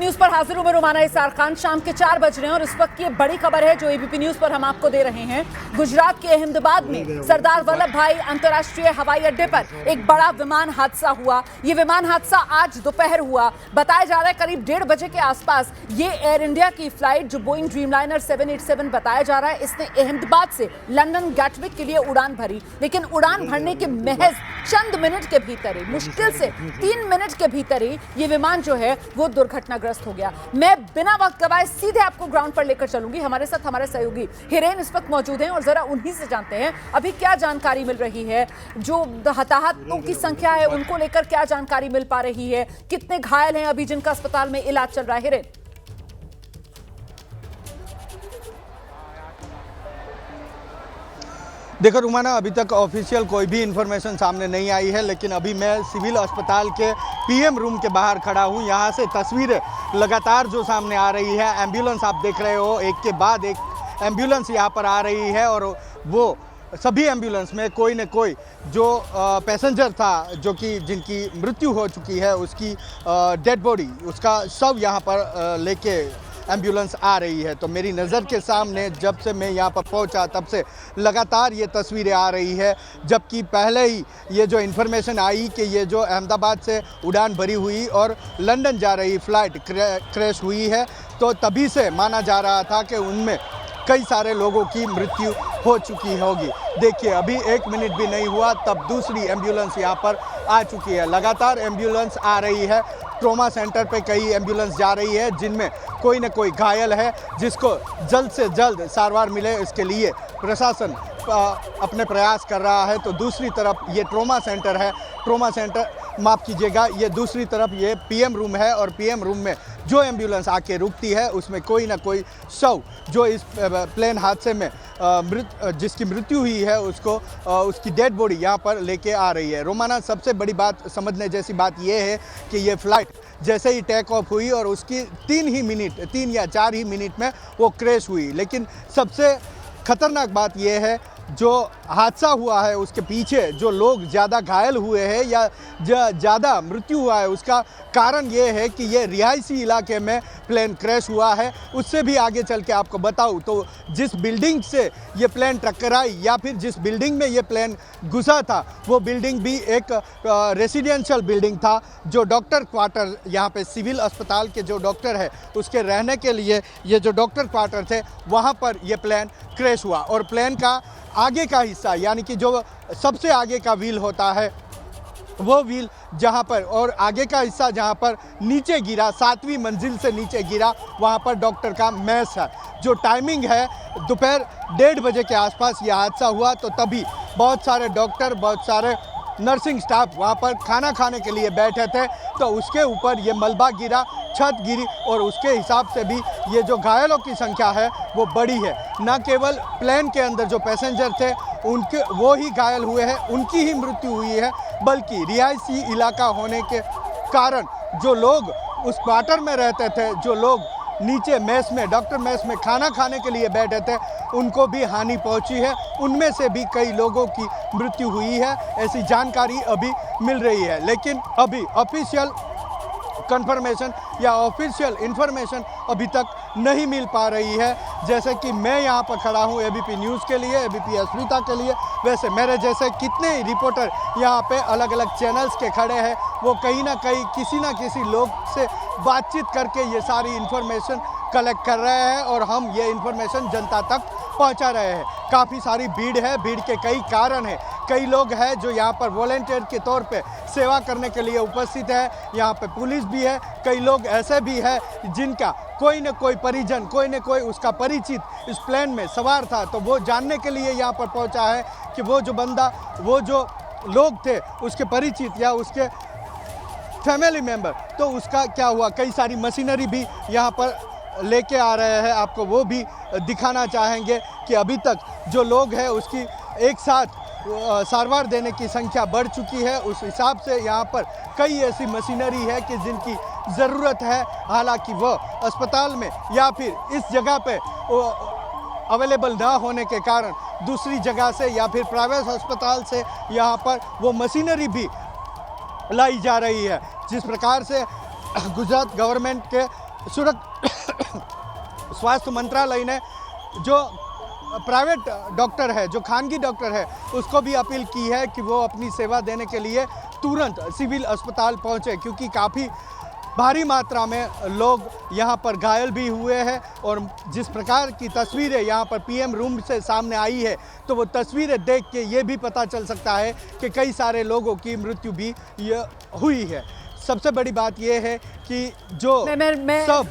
News पर हाजिर हूं मैं रोमाना इसार खान। शाम के 4 बज रहे हैं और इस वक्त की बड़ी खबर है जो एबीपी न्यूज पर हम आपको दे रहे हैं। गुजरात के अहमदाबाद में सरदार वल्लभ भाई अंतर्राष्ट्रीय हवाई अड्डे पर एक बड़ा विमान हादसा हुआ। ये विमान हादसा आज दोपहर हुआ। बताया जा रहा है करीब 1:30 बजे के आसपास ये एयर इंडिया की फ्लाइट जो बोइंग ड्रीमलाइनर 787 बताया जा रहा है, इसने अहमदाबाद से लंदन गैटविक के लिए उड़ान भरी। लेकिन उड़ान भरने के महज चंद मिनट के भीतर ही, मुश्किल से 3 मिनट के भीतर ही ये विमान जो है वो दुर्घटनाग्रस्त हो गया। मैं बिना वक्त गवाए सीधे आपको ग्राउंड पर लेकर चलूंगी। हमारे साथ हमारे सहयोगी हिरेन इस वक्त मौजूद हैं और जरा उन्हीं से जानते हैं अभी क्या जानकारी मिल रही है। जो हताहतों की संख्या है उनको लेकर क्या जानकारी मिल पा रही है, कितने घायल हैं अभी जिनका अस्पताल में इलाज चल रहा है। हिरेन, देखो रुमाना, अभी तक ऑफिशियल कोई भी इंफॉर्मेशन सामने नहीं आई है, लेकिन अभी मैं सिविल अस्पताल के पीएम रूम के बाहर खड़ा हूँ। यहाँ से तस्वीरें लगातार जो सामने आ रही है, एम्बुलेंस आप देख रहे हो, एक के बाद एक एम्बुलेंस यहाँ पर आ रही है और वो सभी एम्बुलेंस में कोई न कोई जो पैसेंजर था जो कि जिनकी मृत्यु हो चुकी है उसकी डेड बॉडी, उसका शव यहाँ पर लेके एम्बुलेंस आ रही है। तो मेरी नज़र के सामने जब से मैं यहाँ पर पहुँचा तब से लगातार ये तस्वीरें आ रही है। जबकि पहले ही ये जो इन्फॉर्मेशन आई कि ये जो अहमदाबाद से उड़ान भरी हुई और लंदन जा रही फ़्लाइट क्रैश हुई है, तो तभी से माना जा रहा था कि उनमें कई सारे लोगों की मृत्यु हो चुकी होगी। देखिए, अभी 1 मिनट भी नहीं हुआ तब दूसरी एम्बुलेंस यहाँ पर आ चुकी है। लगातार एम्बुलेंस आ रही है। ट्रॉमा सेंटर पे कई एम्बुलेंस जा रही है जिनमें कोई न कोई घायल है, जिसको जल्द से जल्द सारवार मिले इसके लिए प्रशासन अपने प्रयास कर रहा है। तो दूसरी तरफ ये ट्रॉमा सेंटर है, ट्रॉमा सेंटर माफ़ कीजिएगा, ये दूसरी तरफ ये पीएम रूम है और पीएम रूम में जो एम्बुलेंस आके रुकती है उसमें कोई ना कोई शव जो इस प्लेन हादसे में जिसकी मृत्यु हुई है उसको उसकी डेड बॉडी यहाँ पर लेके आ रही है। रोमाना, सबसे बड़ी बात समझने जैसी बात यह है कि ये फ़्लाइट जैसे ही टेक ऑफ हुई और उसकी 3 या 4 ही मिनट में वो क्रैश हुई। लेकिन सबसे ख़तरनाक बात यह है जो हादसा हुआ है उसके पीछे जो लोग ज़्यादा घायल हुए हैं या ज़्यादा मृत्यु हुआ है उसका कारण ये है कि ये रिहायशी इलाके में प्लेन क्रैश हुआ है। उससे भी आगे चल के आपको बताऊं तो जिस बिल्डिंग से ये प्लेन टकराई या फिर जिस बिल्डिंग में ये प्लेन घुसा था वो बिल्डिंग भी एक रेसिडेंशियल बिल्डिंग था। जो डॉक्टर क्वार्टर यहाँ पे सिविल अस्पताल के जो डॉक्टर है उसके रहने के लिए ये जो डॉक्टर क्वार्टर थे वहाँ पर ये प्लेन क्रैश हुआ और प्लेन का आगे का हिस्सा यानी कि जो सबसे आगे का व्हील होता है वो व्हील जहां पर और आगे का हिस्सा जहां पर नीचे गिरा, 7वीं मंजिल से नीचे गिरा, वहां पर डॉक्टर का मेस है। जो टाइमिंग है दोपहर 1:30 बजे के आसपास यह हादसा हुआ। तो तभी बहुत सारे डॉक्टर, बहुत सारे नर्सिंग स्टाफ वहाँ पर खाना खाने के लिए बैठे थे। तो उसके ऊपर ये मलबा गिरा, छत गिरी और उसके हिसाब से भी ये जो घायलों की संख्या है वो बड़ी है। न केवल प्लेन के अंदर जो पैसेंजर थे उनके वो ही घायल हुए हैं, उनकी ही मृत्यु हुई है, बल्कि रिहायशी इलाका होने के कारण जो लोग उस क्वार्टर में रहते थे, जो लोग नीचे मेस में, डॉक्टर मेस में खाना खाने के लिए बैठे थे, उनको भी हानि पहुंची है। उनमें से भी कई लोगों की मृत्यु हुई है, ऐसी जानकारी अभी मिल रही है। लेकिन अभी ऑफिशियल कंफर्मेशन या ऑफिशियल इंफॉर्मेशन अभी तक नहीं मिल पा रही है। जैसे कि मैं यहाँ पर खड़ा हूँ एबीपी न्यूज़ के लिए, एबीपी अस्मिता के लिए, वैसे मेरे जैसे कितने रिपोर्टर यहाँ पे अलग अलग चैनल्स के खड़े हैं, वो कहीं ना कहीं किसी ना किसी लोग से बातचीत करके ये सारी इन्फॉर्मेशन कलेक्ट कर रहे हैं और हम ये इन्फॉर्मेशन जनता तक पहुंचा रहे हैं। काफ़ी सारी भीड़ है, भीड़ के कई कारण हैं। कई लोग हैं जो यहाँ पर वॉलंटियर के तौर पे सेवा करने के लिए उपस्थित है, यहाँ पे पुलिस भी है। कई लोग ऐसे भी हैं जिनका कोई न कोई परिजन, कोई न कोई उसका परिचित इस प्लेन में सवार था, तो वो जानने के लिए यहाँ पर पहुँचा है कि वो जो बंदा, वो जो लोग थे उसके परिचित या उसके फैमिली मेम्बर, तो उसका क्या हुआ। कई सारी मशीनरी भी यहाँ पर लेके आ रहे हैं, आपको वो भी दिखाना चाहेंगे कि अभी तक जो लोग हैं उसकी एक साथ सारवार देने की संख्या बढ़ चुकी है। उस हिसाब से यहाँ पर कई ऐसी मशीनरी है कि जिनकी ज़रूरत है, हालांकि वह अस्पताल में या फिर इस जगह पे अवेलेबल ना होने के कारण दूसरी जगह से या फिर प्राइवेट अस्पताल से यहाँ पर वो मशीनरी भी लाई जा रही है। जिस प्रकार से गुजरात गवर्नमेंट के स्वास्थ्य मंत्रालय ने जो प्राइवेट डॉक्टर है, जो खानगी डॉक्टर है, उसको भी अपील की है कि वो अपनी सेवा देने के लिए तुरंत सिविल अस्पताल पहुंचे, क्योंकि काफ़ी भारी मात्रा में लोग यहाँ पर घायल भी हुए हैं। और जिस प्रकार की तस्वीरें यहाँ पर पीएम रूम से सामने आई है, तो वो तस्वीरें देख के ये भी पता चल सकता है कि कई सारे लोगों की मृत्यु भी हुई है। सबसे बड़ी बात यह है कि जो मैं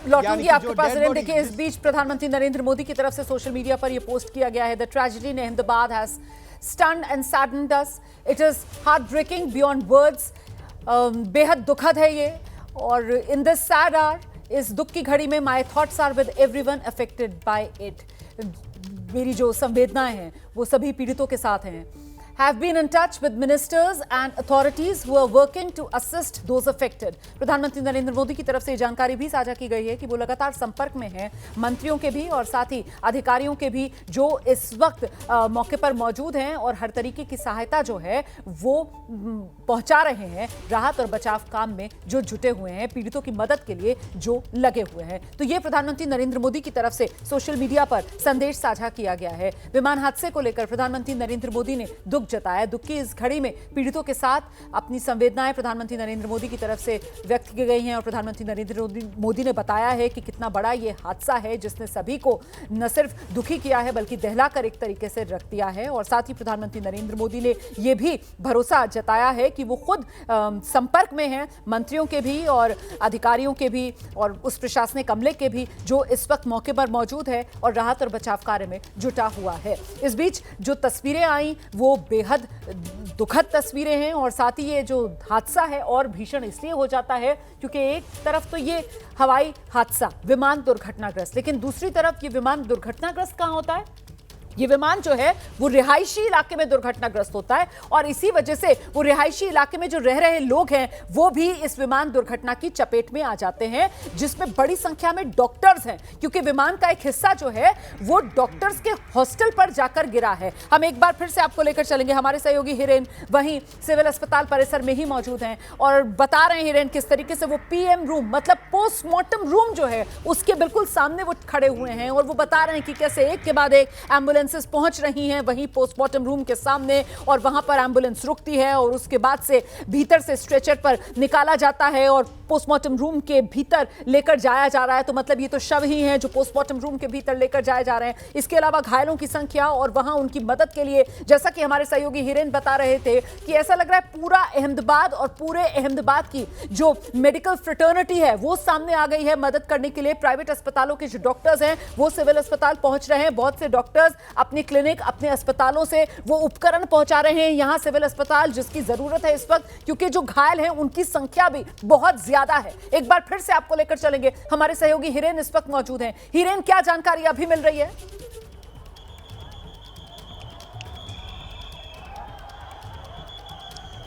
लौटूंगी आपके पास। देखिए, इस बीच प्रधानमंत्री नरेंद्र मोदी की तरफ से सोशल मीडिया पर यह पोस्ट किया गया है, the tragedy in Ahmedabad has stunned and saddened us, it is heartbreaking beyond words. बेहद दुखद है ये, और इन दिस सैड आवर, इस दुख की घड़ी में, my thoughts are with everyone affected by it. मेरी जो संवेदनाएं हैं वो सभी पीड़ितों के साथ हैं। Have been in touch with ministers and authorities who are working to assist those affected. प्रधानमंत्री नरेंद्र मोदी की तरफ से जानकारी भी साझा की गई है कि वो लगातार संपर्क में हैं मंत्रियों के भी और साथ ही अधिकारियों के भी, जो इस वक्त मौके पर मौजूद हैं और हर तरीके की सहायता जो है वो पहुंचा रहे हैं, राहत और बचाव काम में जो जुटे हुए हैं, पीड़ितों की मदद के लिए जो लगे हुए हैं। तो ये प्रधानमंत्री नरेंद्र मोदी की तरफ से सोशल मीडिया पर संदेश साझा किया गया है। विमान हादसे को लेकर प्रधानमंत्री नरेंद्र मोदी ने दुख जताया। दुख की इस घड़ी में पीड़ितों के साथ अपनी संवेदनाएं प्रधानमंत्री नरेंद्र मोदी की तरफ से व्यक्त की गई हैं, और प्रधानमंत्री नरेंद्र मोदी ने बताया है कि कितना बड़ा ये हादसा है जिसने सभी को न सिर्फ दुखी किया है बल्कि दहलाकर एक तरीके से रख दिया है। और साथ ही प्रधानमंत्री नरेंद्र मोदी ने यह भी भरोसा जताया है कि वो खुद संपर्क में हैं मंत्रियों के भी और अधिकारियों के भी और उस प्रशासनिक अमले के भी जो इस वक्त मौके पर मौजूद है और राहत और बचाव कार्य में जुटा हुआ है। इस बीच जो तस्वीरें आई वो बेहद दुखद तस्वीरें हैं, और साथ ही ये जो हादसा है और भीषण इसलिए हो जाता है क्योंकि एक तरफ तो ये हवाई हादसा, विमान दुर्घटनाग्रस्त, लेकिन दूसरी तरफ ये विमान दुर्घटनाग्रस्त कहां होता है? ये विमान जो है वो रिहायशी इलाके में दुर्घटनाग्रस्त होता है, और इसी वजह से वो रिहायशी इलाके में जो रह रहे लोग हैं वो भी इस विमान दुर्घटना की चपेट में आ जाते हैं, जिसमें बड़ी संख्या में डॉक्टर्स हैं, क्योंकि विमान का एक हिस्सा जो है वो डॉक्टर्स के हॉस्टल पर जाकर गिरा है। हम एक बार फिर से आपको लेकर चलेंगे, हमारे सहयोगी हिरेन वहीं सिविल अस्पताल परिसर में ही मौजूद हैं और बता रहे हैं हिरेन किस तरीके से वो पीएम रूम, मतलब पोस्टमार्टम रूम जो है उसके बिल्कुल सामने वो खड़े हुए हैं, और वो बता रहे हैं कि कैसे एक के बाद एक एम्बुलेंसेस पहुंच रही हैं वहीं पोस्टमार्टम रूम के सामने, और वहां पर एम्बुलेंस रुकती है और उसके बाद से भीतर से स्ट्रेचर पर निकाला जाता है और पोस्टमार्टम रूम के भीतर लेकर जाया जा रहा है। तो मतलब ये तो शव ही हैं जो पोस्टमार्टम रूम के भीतर लेकर जाए जा रहे हैं। इसके अलावा घायलों की संख्या और वहां उनकी मदद के लिए, जैसा कि हमारे सहयोगी हिरेन बता रहे थे कि ऐसा लग रहा है पूरा अहमदाबाद और पूरे अहमदाबाद की जो मेडिकल फ्रेटर्निटी है वो सामने आ गई है मदद करने के लिए। प्राइवेट अस्पतालों के जो डॉक्टर्स हैं वो सिविल अस्पताल पहुंच रहे हैं। बहुत से डॉक्टर्स अपने क्लिनिक, अपने अस्पतालों से वो उपकरण पहुंचा रहे हैं यहां सिविल अस्पताल, जिसकी जरूरत है इस वक्त, क्योंकि जो घायल हैं उनकी संख्या भी बहुत ज्यादा है। एक बार फिर से आपको लेकर चलेंगे, हमारे सहयोगी हिरेन इस वक्त मौजूद हैं। हिरेन, क्या जानकारी अभी मिल रही है?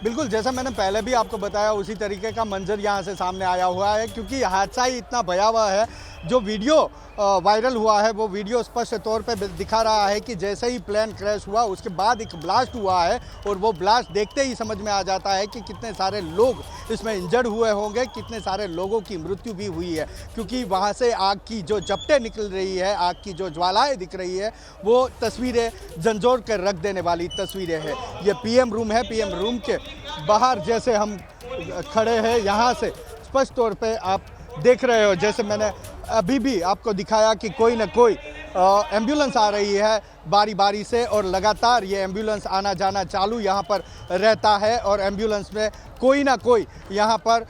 बिल्कुल, जैसा मैंने पहले भी आपको बताया उसी तरीके का मंजर यहाँ से सामने आया हुआ है, क्योंकि हादसा ही इतना भयावह है। जो वीडियो वायरल हुआ है वो वीडियो स्पष्ट तौर पे दिखा रहा है कि जैसे ही प्लेन क्रैश हुआ उसके बाद एक ब्लास्ट हुआ है, और वो ब्लास्ट देखते ही समझ में आ जाता है कि कितने सारे लोग इसमें इंजर्ड हुए होंगे, कितने सारे लोगों की मृत्यु भी हुई है, क्योंकि वहाँ से आग की जो झपटें निकल रही है, आग की जो ज्वालाएँ दिख रही है, वो तस्वीरें झंझोड़ कर रख देने वाली तस्वीरें हैं। ये पीएम रूम है, पीएम रूम के बाहर जैसे हम खड़े हैं यहाँ से स्पष्ट तौर पे आप देख रहे हो, जैसे मैंने अभी भी आपको दिखाया कि कोई ना कोई एम्बुलेंस आ रही है बारी बारी से, और लगातार ये एम्बुलेंस आना जाना चालू यहाँ पर रहता है, और एम्बुलेंस में कोई ना कोई यहाँ पर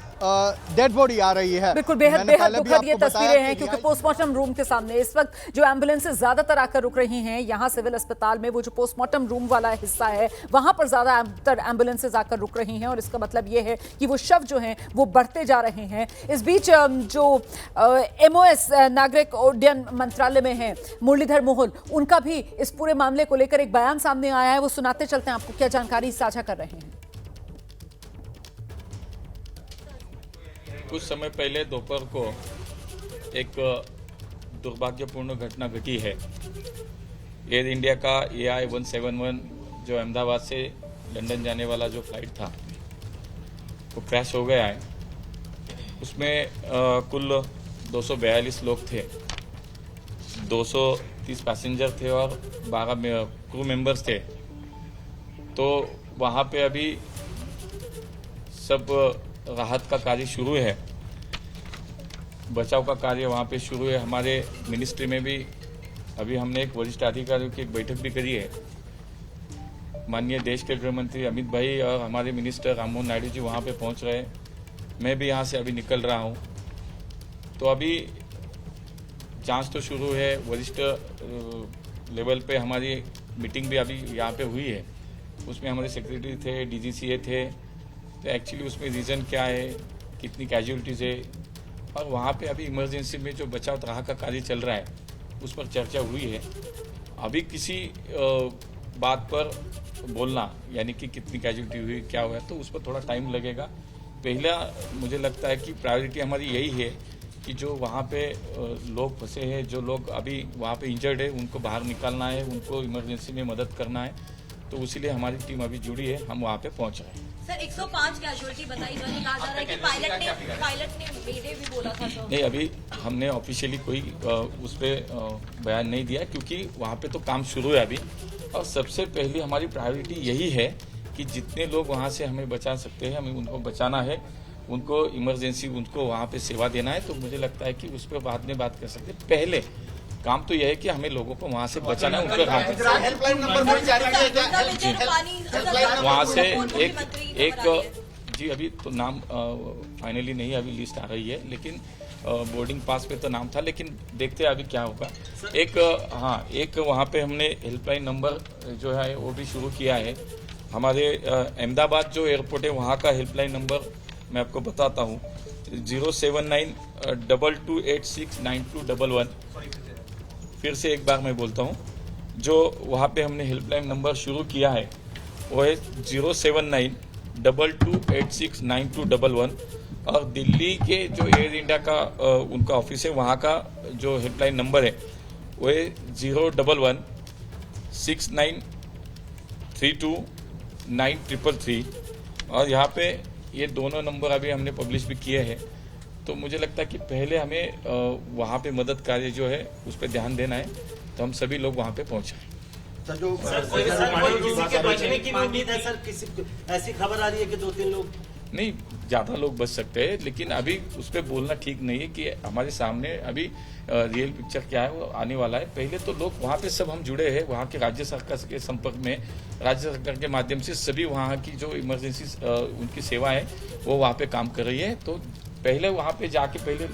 डेड बॉडी आ रही है। बिल्कुल, बेहद दुखद ये तस्वीरें हैं, क्योंकि पोस्टमार्टम रूम के सामने इस वक्त जो एम्बुलेंसेस ज्यादातर आकर रुक रही हैं यहाँ सिविल अस्पताल में, वो जो पोस्टमार्टम रूम वाला हिस्सा है वहां पर ज्यादातर एम्बुलेंसेस आकर रुक रही हैं, और इसका मतलब ये है कि वो शव जो हैं वो बढ़ते जा रहे हैं। इस बीच जो MOS नागरिक उड्डयन मंत्रालय में है मुरलीधर मोहन, उनका भी इस पूरे मामले को लेकर एक बयान सामने आया है, वो सुनाते चलते हैं आपको क्या जानकारी साझा कर रहे हैं। कुछ समय पहले दोपहर को एक दुर्भाग्यपूर्ण घटना घटी है। एयर इंडिया का AI-171 जो अहमदाबाद से लंदन जाने वाला जो फ्लाइट था वो क्रैश हो गया है। उसमें कुल 242 लोग थे, 230 पैसेंजर थे और 12 क्रू मेंबर्स थे। तो वहाँ पे अभी सब राहत का कार्य शुरू है, बचाव का कार्य वहाँ पे शुरू है। हमारे मिनिस्ट्री में भी अभी हमने एक वरिष्ठ अधिकारियों की एक बैठक भी करी है। माननीय देश के गृह मंत्री अमित भाई और हमारे मिनिस्टर राममोहन नायडू जी वहाँ पे पहुँच रहे हैं। मैं भी यहाँ से अभी निकल रहा हूँ। तो अभी जांच तो शुरू है, वरिष्ठ लेवल पे हमारी मीटिंग भी अभी यहाँ पे हुई है। उसमें हमारे सेक्रेटरी थे, डीजीसीए थे। तो एक्चुअली उसमें रीज़न क्या है, कितनी कैजुअलिटीज़ है, और वहाँ पे अभी इमरजेंसी में जो बचाव राहत का कार्य चल रहा है उस पर चर्चा हुई है। अभी किसी बात पर बोलना, यानी कि कितनी कैजुअलिटी हुई, क्या हुआ, तो उस पर थोड़ा टाइम लगेगा। पहला मुझे लगता है कि प्रायोरिटी हमारी यही है कि जो वहाँ पे लोग फंसे हैं, जो लोग अभी वहाँ पे इंजर्ड है, उनको बाहर निकालना है, उनको इमरजेंसी में मदद करना है। तो इसीलिए हमारी टीम अभी जुड़ी है, हम वहाँ पे पहुँच रहे हैं। सर 105 कैजुअलिटी बताई जा रही है, कहा जा रहा है कि पायलट ने मेडे भी बोला था। नहीं, अभी हमने ऑफिशियली कोई उस पर बयान नहीं दिया, क्योंकि वहाँ पे तो काम शुरू है अभी। और सबसे पहली हमारी प्रायोरिटी यही है कि जितने लोग वहाँ से हमें बचा सकते हैं, हमें उनको बचाना है, उनको इमरजेंसी, उनको वहाँ पे सेवा देना है। तो मुझे लगता है कि उस पर बाद में बात कर सकते हैं। पहले काम तो यह है कि हमें लोगों को वहाँ से बचाना है, उनके वहाँ से एक जी अभी तो नाम फाइनली नहीं, अभी लिस्ट आ रही है, लेकिन बोर्डिंग पास पे तो नाम था, लेकिन देखते हैं अभी क्या होगा। एक वहाँ पे हमने हेल्पलाइन नंबर जो है वो भी शुरू किया है। हमारे अहमदाबाद जो एयरपोर्ट है वहाँ का हेल्पलाइन नंबर मैं आपको बताता हूँ, 07922869211। फिर से एक बार मैं बोलता हूँ, जो वहाँ पे हमने हेल्पलाइन नंबर शुरू किया है वो है 07922869211। और दिल्ली के जो एयर इंडिया का उनका ऑफिस है, वहाँ का जो हेल्पलाइन नंबर है वो है 01169329333। और यहाँ पे ये दोनों नंबर अभी हमने पब्लिश भी किए हैं। तो मुझे लगता है कि पहले हमें वहाँ पे मदद कार्य जो है उस पर ध्यान देना है, तो हम सभी लोग वहाँ पे पहुँचे। बचने की उम्मीद है सर? किसी ऐसी खबर आ रही है कि 2-3 लोग नहीं, ज़्यादा लोग बच सकते हैं, लेकिन अभी उस पर बोलना ठीक नहीं है कि हमारे सामने अभी रियल पिक्चर क्या है वो आने वाला है। पहले तो लोग वहाँ पे सब हम जुड़े हैं, वहाँ के राज्य सरकार के संपर्क में, राज्य सरकार के माध्यम से सभी वहाँ की जो इमरजेंसी उनकी सेवा है वो वहाँ पे काम कर रही है। तो पहले वहाँ पे जाके पहले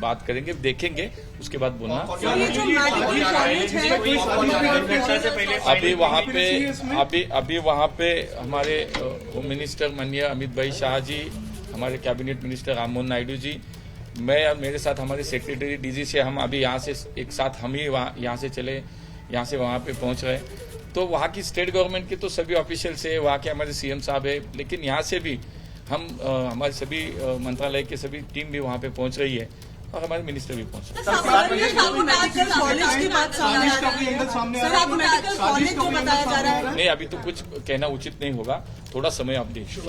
बात करेंगे, देखेंगे, उसके बाद बोलना। अभी वहाँ पे हमारे होम मिनिस्टर माननीय अमित भाई शाह जी, हमारे कैबिनेट मिनिस्टर राममोहन नायडू जी, मैं और मेरे साथ हमारे सेक्रेटरी डीजी से हम अभी यहाँ से एक साथ हम ही यहाँ से वहाँ पे पहुँच रहे। तो वहाँ की स्टेट गवर्नमेंट के तो सभी ऑफिशियल्स है, वहाँ के हमारे सीएम साहब है, लेकिन यहाँ से भी हम हमारे सभी मंत्रालय के सभी टीम भी वहाँ पे पहुँच रही है और हमारे मिनिस्टर भी पहुँच रहे हैं। नहीं, अभी तो कुछ कहना उचित नहीं होगा, थोड़ा समय आप देखिए।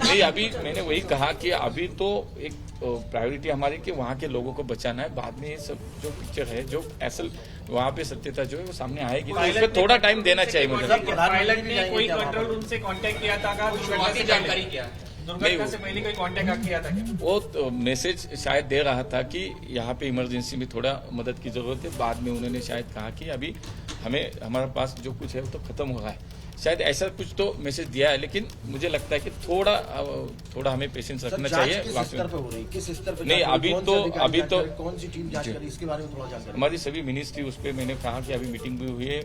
नहीं, अभी मैंने वही कहा कि अभी तो एक प्रायोरिटी हमारी कि वहाँ के लोगों को बचाना है। बाद में ये सब जो पिक्चर है, जो असल वहाँ पे सत्यता जो है वो सामने आएगी, तो इस पर थोड़ा टाइम देना चाहिए मुझे। पायलट ने कोई कंट्रोल रूम से कांटेक्ट किया था, जानकारी किया दुर्घटना से पहले कोई कांटेक्ट किया था क्या? वो तो मैसेज शायद दे रहा था कि यहाँ पे इमरजेंसी में थोड़ा मदद की जरूरत है। बाद में उन्होंने शायद कहा कि अभी हमारे पास जो कुछ है वो तो खत्म हो रहा है, शायद ऐसा कुछ तो मैसेज दिया है। लेकिन मुझे लगता है कि थोड़ा हमें पेशेंस रखना चाहिए। किस स्तर पे? नहीं, अभी तो कौन सी टीम जांच करी, इसके बारे में थोड़ा जानकारी। हमारी सभी मिनिस्ट्री उस पर, मैंने कहा कि अभी मीटिंग भी हुई है,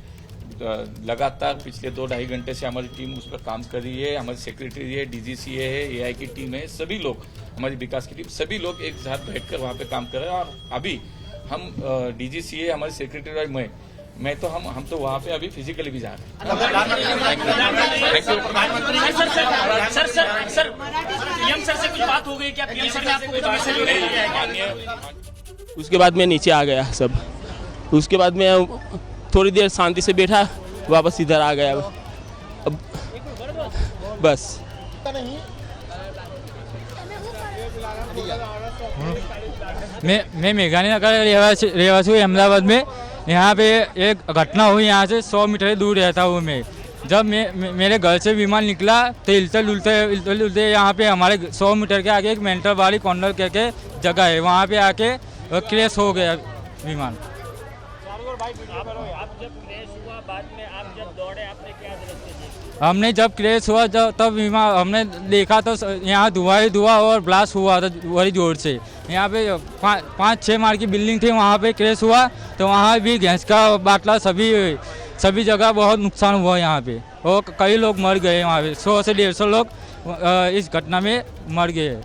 लगातार पिछले 2-2.5 घंटे से हमारी टीम उस पर काम कर रही है। हमारी सेक्रेटरी है, डीजीसीए है, एआई की टीम है, सभी लोग, हमारी विकास की टीम, सभी लोग एक साथ बैठकर वहाँ पे काम कर रहे हैं। और अभी हम डीजीसीए, हमारे सेक्रेटरी और मैं तो हम तो वहाँ पे अभी फिजिकली भी जा रहे हैं। सर पीएम सर से कुछ बात हो गई क्या? पीएम सर ने आपको उसके बाद मैं नीचे आ गया सब। उसके बाद मैं थोड़ी देर शांति से बैठा, वापस इधर आ गया। अब बस मैं मेघानी नगर रहवासी हूँ अहमदाबाद में। यहाँ पे एक घटना हुई, यहाँ से 100 मीटर दूर रहता हूँ मैं। जब मेरे घर से विमान निकला तो हिलते डुलते यहाँ पे हमारे 100 मीटर के आगे एक मेंटल वाली कॉर्नर करके जगह है, वहाँ पे आके क्रैश हो गया विमान। हमने जब क्रैश हुआ तब विमान हमने देखा तो यहाँ धुआं ही धुआं और ब्लास्ट हुआ था बड़ी जोर से। यहाँ पे 5-6 मार की बिल्डिंग थी, वहाँ पे क्रैश हुआ तो वहाँ भी गैस का बाटला सभी जगह बहुत नुकसान हुआ यहाँ पे, और कई लोग मर गए। वहाँ पे 100 से 150 लोग इस घटना में मर गए।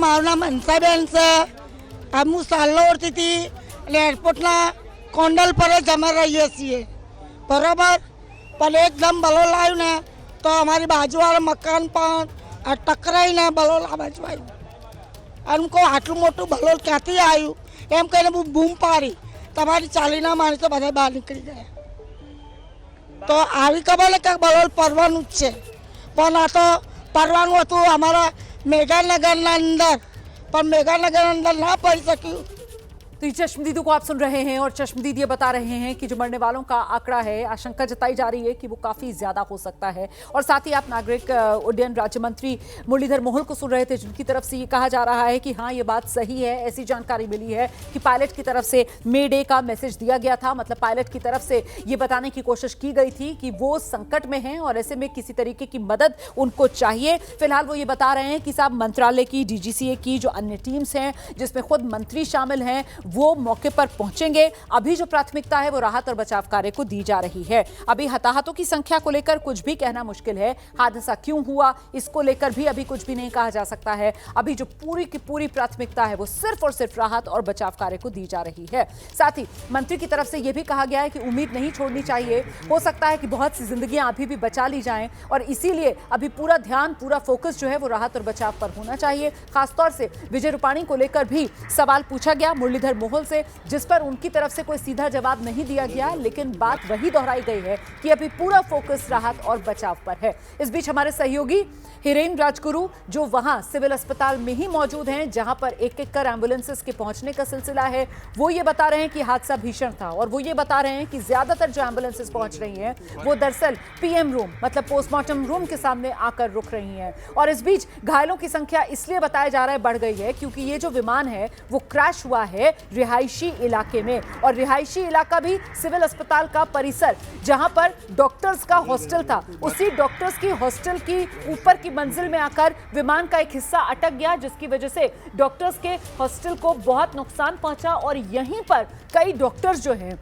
મારું નામ હંસાબેન છે। હું સાલો ઓરથી એટલે એરપોર્ટના કોંડલ પર જ અમે રહીએ છીએ, બરાબર। પણ એકદમ બલોલ આવ્યું ને તો અમારી બાજુવાળા મકાન પણ ટકરાઈને બલોલ આ બાજુ આવ્યું। અને કહું આટલું મોટું બલોલ ક્યાંથી આવ્યું એમ કહીને બૂમ પાડી, તમારી ચાલીના માણસો બધા બહાર નીકળી ગયા। તો આવી ખબર ને કે બલોલ પડવાનું જ છે, પણ આ તો પડવાનું હતું અમારા मेघानगर अंदर, पर मेघानगर अंदर ना पड़ सकी। तो चश्मदीदों को आप सुन रहे हैं और चश्मदीद ये बता रहे हैं कि जो मरने वालों का आंकड़ा है, आशंका जताई जा रही है कि वो काफी ज्यादा हो सकता है। और साथ ही आप नागरिक उड्डयन राज्य मंत्री मुरलीधर मोहोल को सुन रहे थे, जिनकी तरफ से ये कहा जा रहा है कि हाँ ये बात सही है। ऐसी जानकारी मिली है कि पायलट की तरफ से मे डे का मैसेज दिया गया था, मतलब पायलट की तरफ से ये बताने की कोशिश की गई थी कि वो संकट में हैं और ऐसे में किसी तरीके की मदद उनको चाहिए। फिलहाल वो ये बता रहे हैं कि साहब मंत्रालय की, DGCA की जो अन्य टीम्स हैं जिसमें खुद मंत्री शामिल हैं, वो मौके पर पहुंचेंगे। अभी जो प्राथमिकता है वो राहत और बचाव कार्य को दी जा रही है। अभी हताहतों की संख्या को लेकर कुछ भी कहना मुश्किल है, हादसा क्यों हुआ इसको लेकर भी अभी कुछ भी नहीं कहा जा सकता है। अभी जो पूरी की पूरी प्राथमिकता है वो सिर्फ और सिर्फ राहत और बचाव कार्य को दी जा रही है। साथ ही मंत्री की तरफ से यह भी कहा गया है कि उम्मीद नहीं छोड़नी चाहिए, हो सकता है कि बहुत सी जिंदगियां अभी भी बचा ली जाएं और इसीलिए अभी पूरा ध्यान, पूरा फोकस जो है वो राहत और बचाव पर होना चाहिए। खासतौर से विजय रूपाणी को लेकर भी सवाल पूछा गया मुरलीधर मोहोल से, जिस पर उनकी तरफ से कोई सीधा जवाब नहीं दिया गया, लेकिन बात वही दोहराई गई है कि अभी पूरा फोकस राहत और बचाव पर है। इस बीच हमारे सहयोगी हिरेन राजगुरु जो वहां सिविल अस्पताल में ही मौजूद हैं, जहां पर एक एक कर एम्बुलेंसेस के पहुंचने का सिलसिला है, वो ये बता रहे हैं कि हादसा भीषण था और वो ये बता रहे हैं कि ज्यादातर जो एम्बुलेंसेस पहुंच रही हैं वो दरअसल PM रूम मतलब पोस्टमार्टम रूम के सामने आकर रुक रही हैं। और इस बीच घायलों की संख्या इसलिए बताया जा रहा है बढ़ गई है क्योंकि ये जो विमान है वो क्रैश हुआ है रिहायशी इलाके में, और रिहायशी इलाका भी सिविल अस्पताल का परिसर जहां पर डॉक्टर्स का हॉस्टल था, उसी डॉक्टर्स की हॉस्टल की ऊपर की मंजिल में आकर विमान का एक हिस्सा अटक गया, जिसकी वजह से डॉक्टर्स के हॉस्टल को बहुत नुकसान पहुंचा और यहीं पर कई डॉक्टर्स जो हैं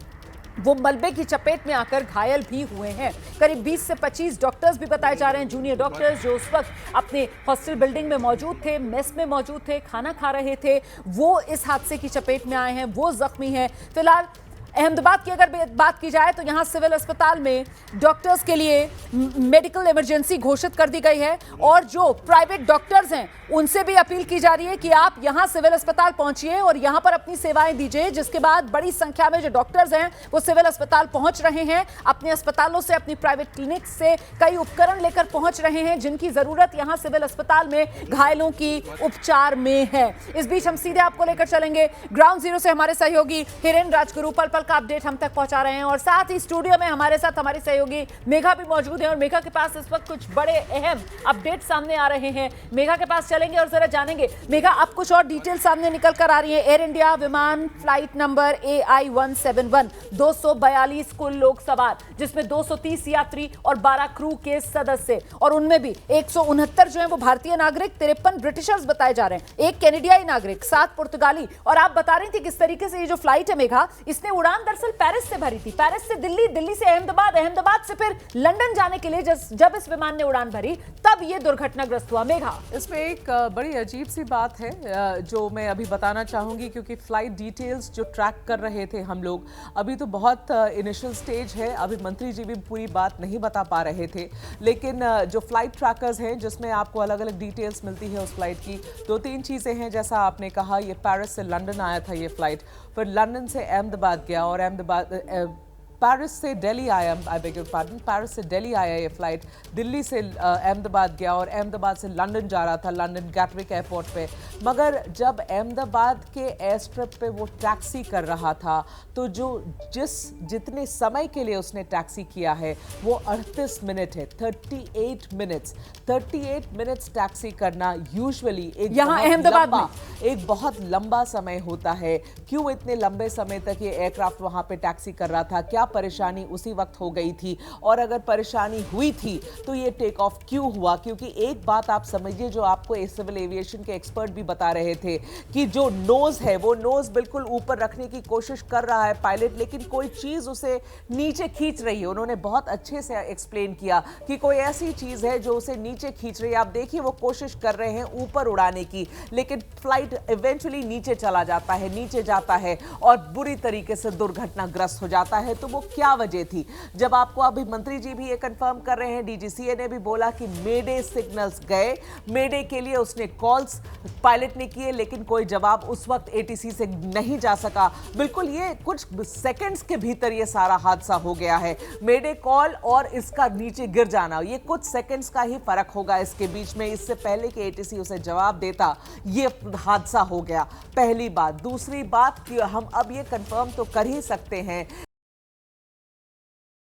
वो मलबे की चपेट में आकर घायल भी हुए हैं। करीब 20 से 25 डॉक्टर्स भी बताए जा रहे हैं, जूनियर डॉक्टर्स जो उस वक्त अपने हॉस्टल बिल्डिंग में मौजूद थे, मेस में मौजूद थे, खाना खा रहे थे, वो इस हादसे की चपेट में आए हैं, वो जख्मी हैं। फिलहाल अहमदाबाद की अगर बात की जाए तो यहां सिविल अस्पताल में डॉक्टर्स के लिए मेडिकल इमरजेंसी घोषित कर दी गई है और जो प्राइवेट डॉक्टर्स हैं उनसे भी अपील की जा रही है कि आप यहां सिविल अस्पताल पहुंचिए और यहां पर अपनी सेवाएं दीजिए। जिसके बाद बड़ी संख्या में जो डॉक्टर्स हैं वो सिविल अस्पताल पहुंच रहे हैं, अपने अस्पतालों से, अपनी प्राइवेट क्लिनिक से कई उपकरण लेकर पहुंच रहे हैं जिनकी जरूरत यहां सिविल अस्पताल में घायलों की उपचार में है। इस बीच हम सीधे आपको लेकर चलेंगे ग्राउंड जीरो से, हमारे सहयोगी हिरेन राजगुरु पल पल का अपडेट हम तक पहुंचा रहे हैं और साथ ही स्टूडियो में हमारे साथ हमारी सहयोगी मेघा भी मौजूद है और मेघा के पास इस वक्त कुछ बड़े अहम अपडेट सामने आ रहे हैं। मेघा के पास चलेंगे और जरा जानेंगे। मेघा, अब कुछ और डिटेल सामने निकल कर आ रही है। एयर इंडिया विमान फ्लाइट नंबर AI-171 242 कुल लोग सवार, जिसमें 230 यात्री और 12 क्रू के सदस्य, और उनमें भी 169 जो है वो भारतीय नागरिक, 53 ब्रिटिशर्स बताए जा रहे हैं, एक कैनेडियाई नागरिक, 7 पुर्तगाली। और आप बता रही थी किस तरीके से ये जो फ्लाइट है मेघा, इसने उड़ान दरअसल पेरिस से भरी थी, पेरिस से दिल्ली, दिल्ली से अहमदाबाद, अहमदाबाद से फिर लंदन जाने के लिए जब इस विमान ने उड़ान भरी तब ये दुर्घटनाग्रस्त हुआ। मेघा, इसमें एक बड़ी अजीब सी बात है जो मैं अभी बताना चाहूंगी, क्योंकि फ्लाइट डिटेल्स जो ट्रैक कर रहे थे हम लोग, अभी तो बहुत इनिशियल स्टेज है, अभी मंत्री जी भी पूरी बात नहीं बता पा रहे थे, लेकिन जो फ्लाइट ट्रैकर्स हैं जिसमें आपको अलग अलग डिटेल्स मिलती है उस फ्लाइट की, 2-3 चीज़ें हैं। जैसा आपने कहा, ये पेरिस से लंदन आया था ये फ्लाइट, फिर लंदन से अहमदाबाद गया और अहमदाबाद पेरिस से दिल्ली आया, I beg your pardon, Paris से दिल्ली आया ये फ्लाइट, दिल्ली से अहमदाबाद गया और अहमदाबाद से लंदन जा रहा था, लंदन गैटविक एयरपोर्ट पे। मगर जब अहमदाबाद के एयर स्ट्रिप पे वो टैक्सी कर रहा था तो जितने समय के लिए उसने टैक्सी किया है वो 38 मिनट है, 38 मिनट्स टैक्सी करना यूजुअली एक बहुत लंबा समय होता है। क्यों इतने लंबे समय तक ये एयरक्राफ्ट वहां पे टैक्सी कर रहा था? क्या परेशानी उसी वक्त हो गई थी? और अगर परेशानी हुई थी तो ये टेक ऑफ क्यों हुआ? क्योंकि एक बात आप समझिए, जो आपको सिविल एविएशन के एक्सपर्ट भी बता रहे थे कि जो नोज है वो नोज बिल्कुल ऊपर रखने की कोशिश कर रहा है पायलट, लेकिन कोई चीज उसे नीचे खींच रही है। उन्होंने बहुत अच्छे से एक्सप्लेन किया कि कोई ऐसी चीज है जो उसे नीचे खींच रही है। आप देखिए वो कोशिश कर रहे हैं ऊपर उड़ाने की, लेकिन फ्लाइट इवेंचुअली नीचे चला जाता है, नीचे जाता है और बुरी तरीके से दुर्घटनाग्रस्त हो जाता है। तो वो क्या वजह थी? जब आपको अभी मंत्री जी भी ये कंफर्म कर रहे हैं, डीजीसीए ने भी बोला कि मेडे सिग्नल्स गए, मेडे के लिए उसने कॉल्स पायलट ने किए, लेकिन कोई जवाब उस वक्त एटीसी से नहीं जा सका। बिल्कुल ये कुछ सेकंड्स के भीतर ये सारा हादसा हो गया है। मेडे कॉल और इसका नीचे गिर जाना, ये कुछ सेकंड्स का ही फर्क होगा इसके बीच में। इससे पहले कि एटीसी उसे जवाब देता ये हादसा हो गया, पहली बात। दूसरी बात कि हम अब ये कंफर्म तो कर ही सकते हैं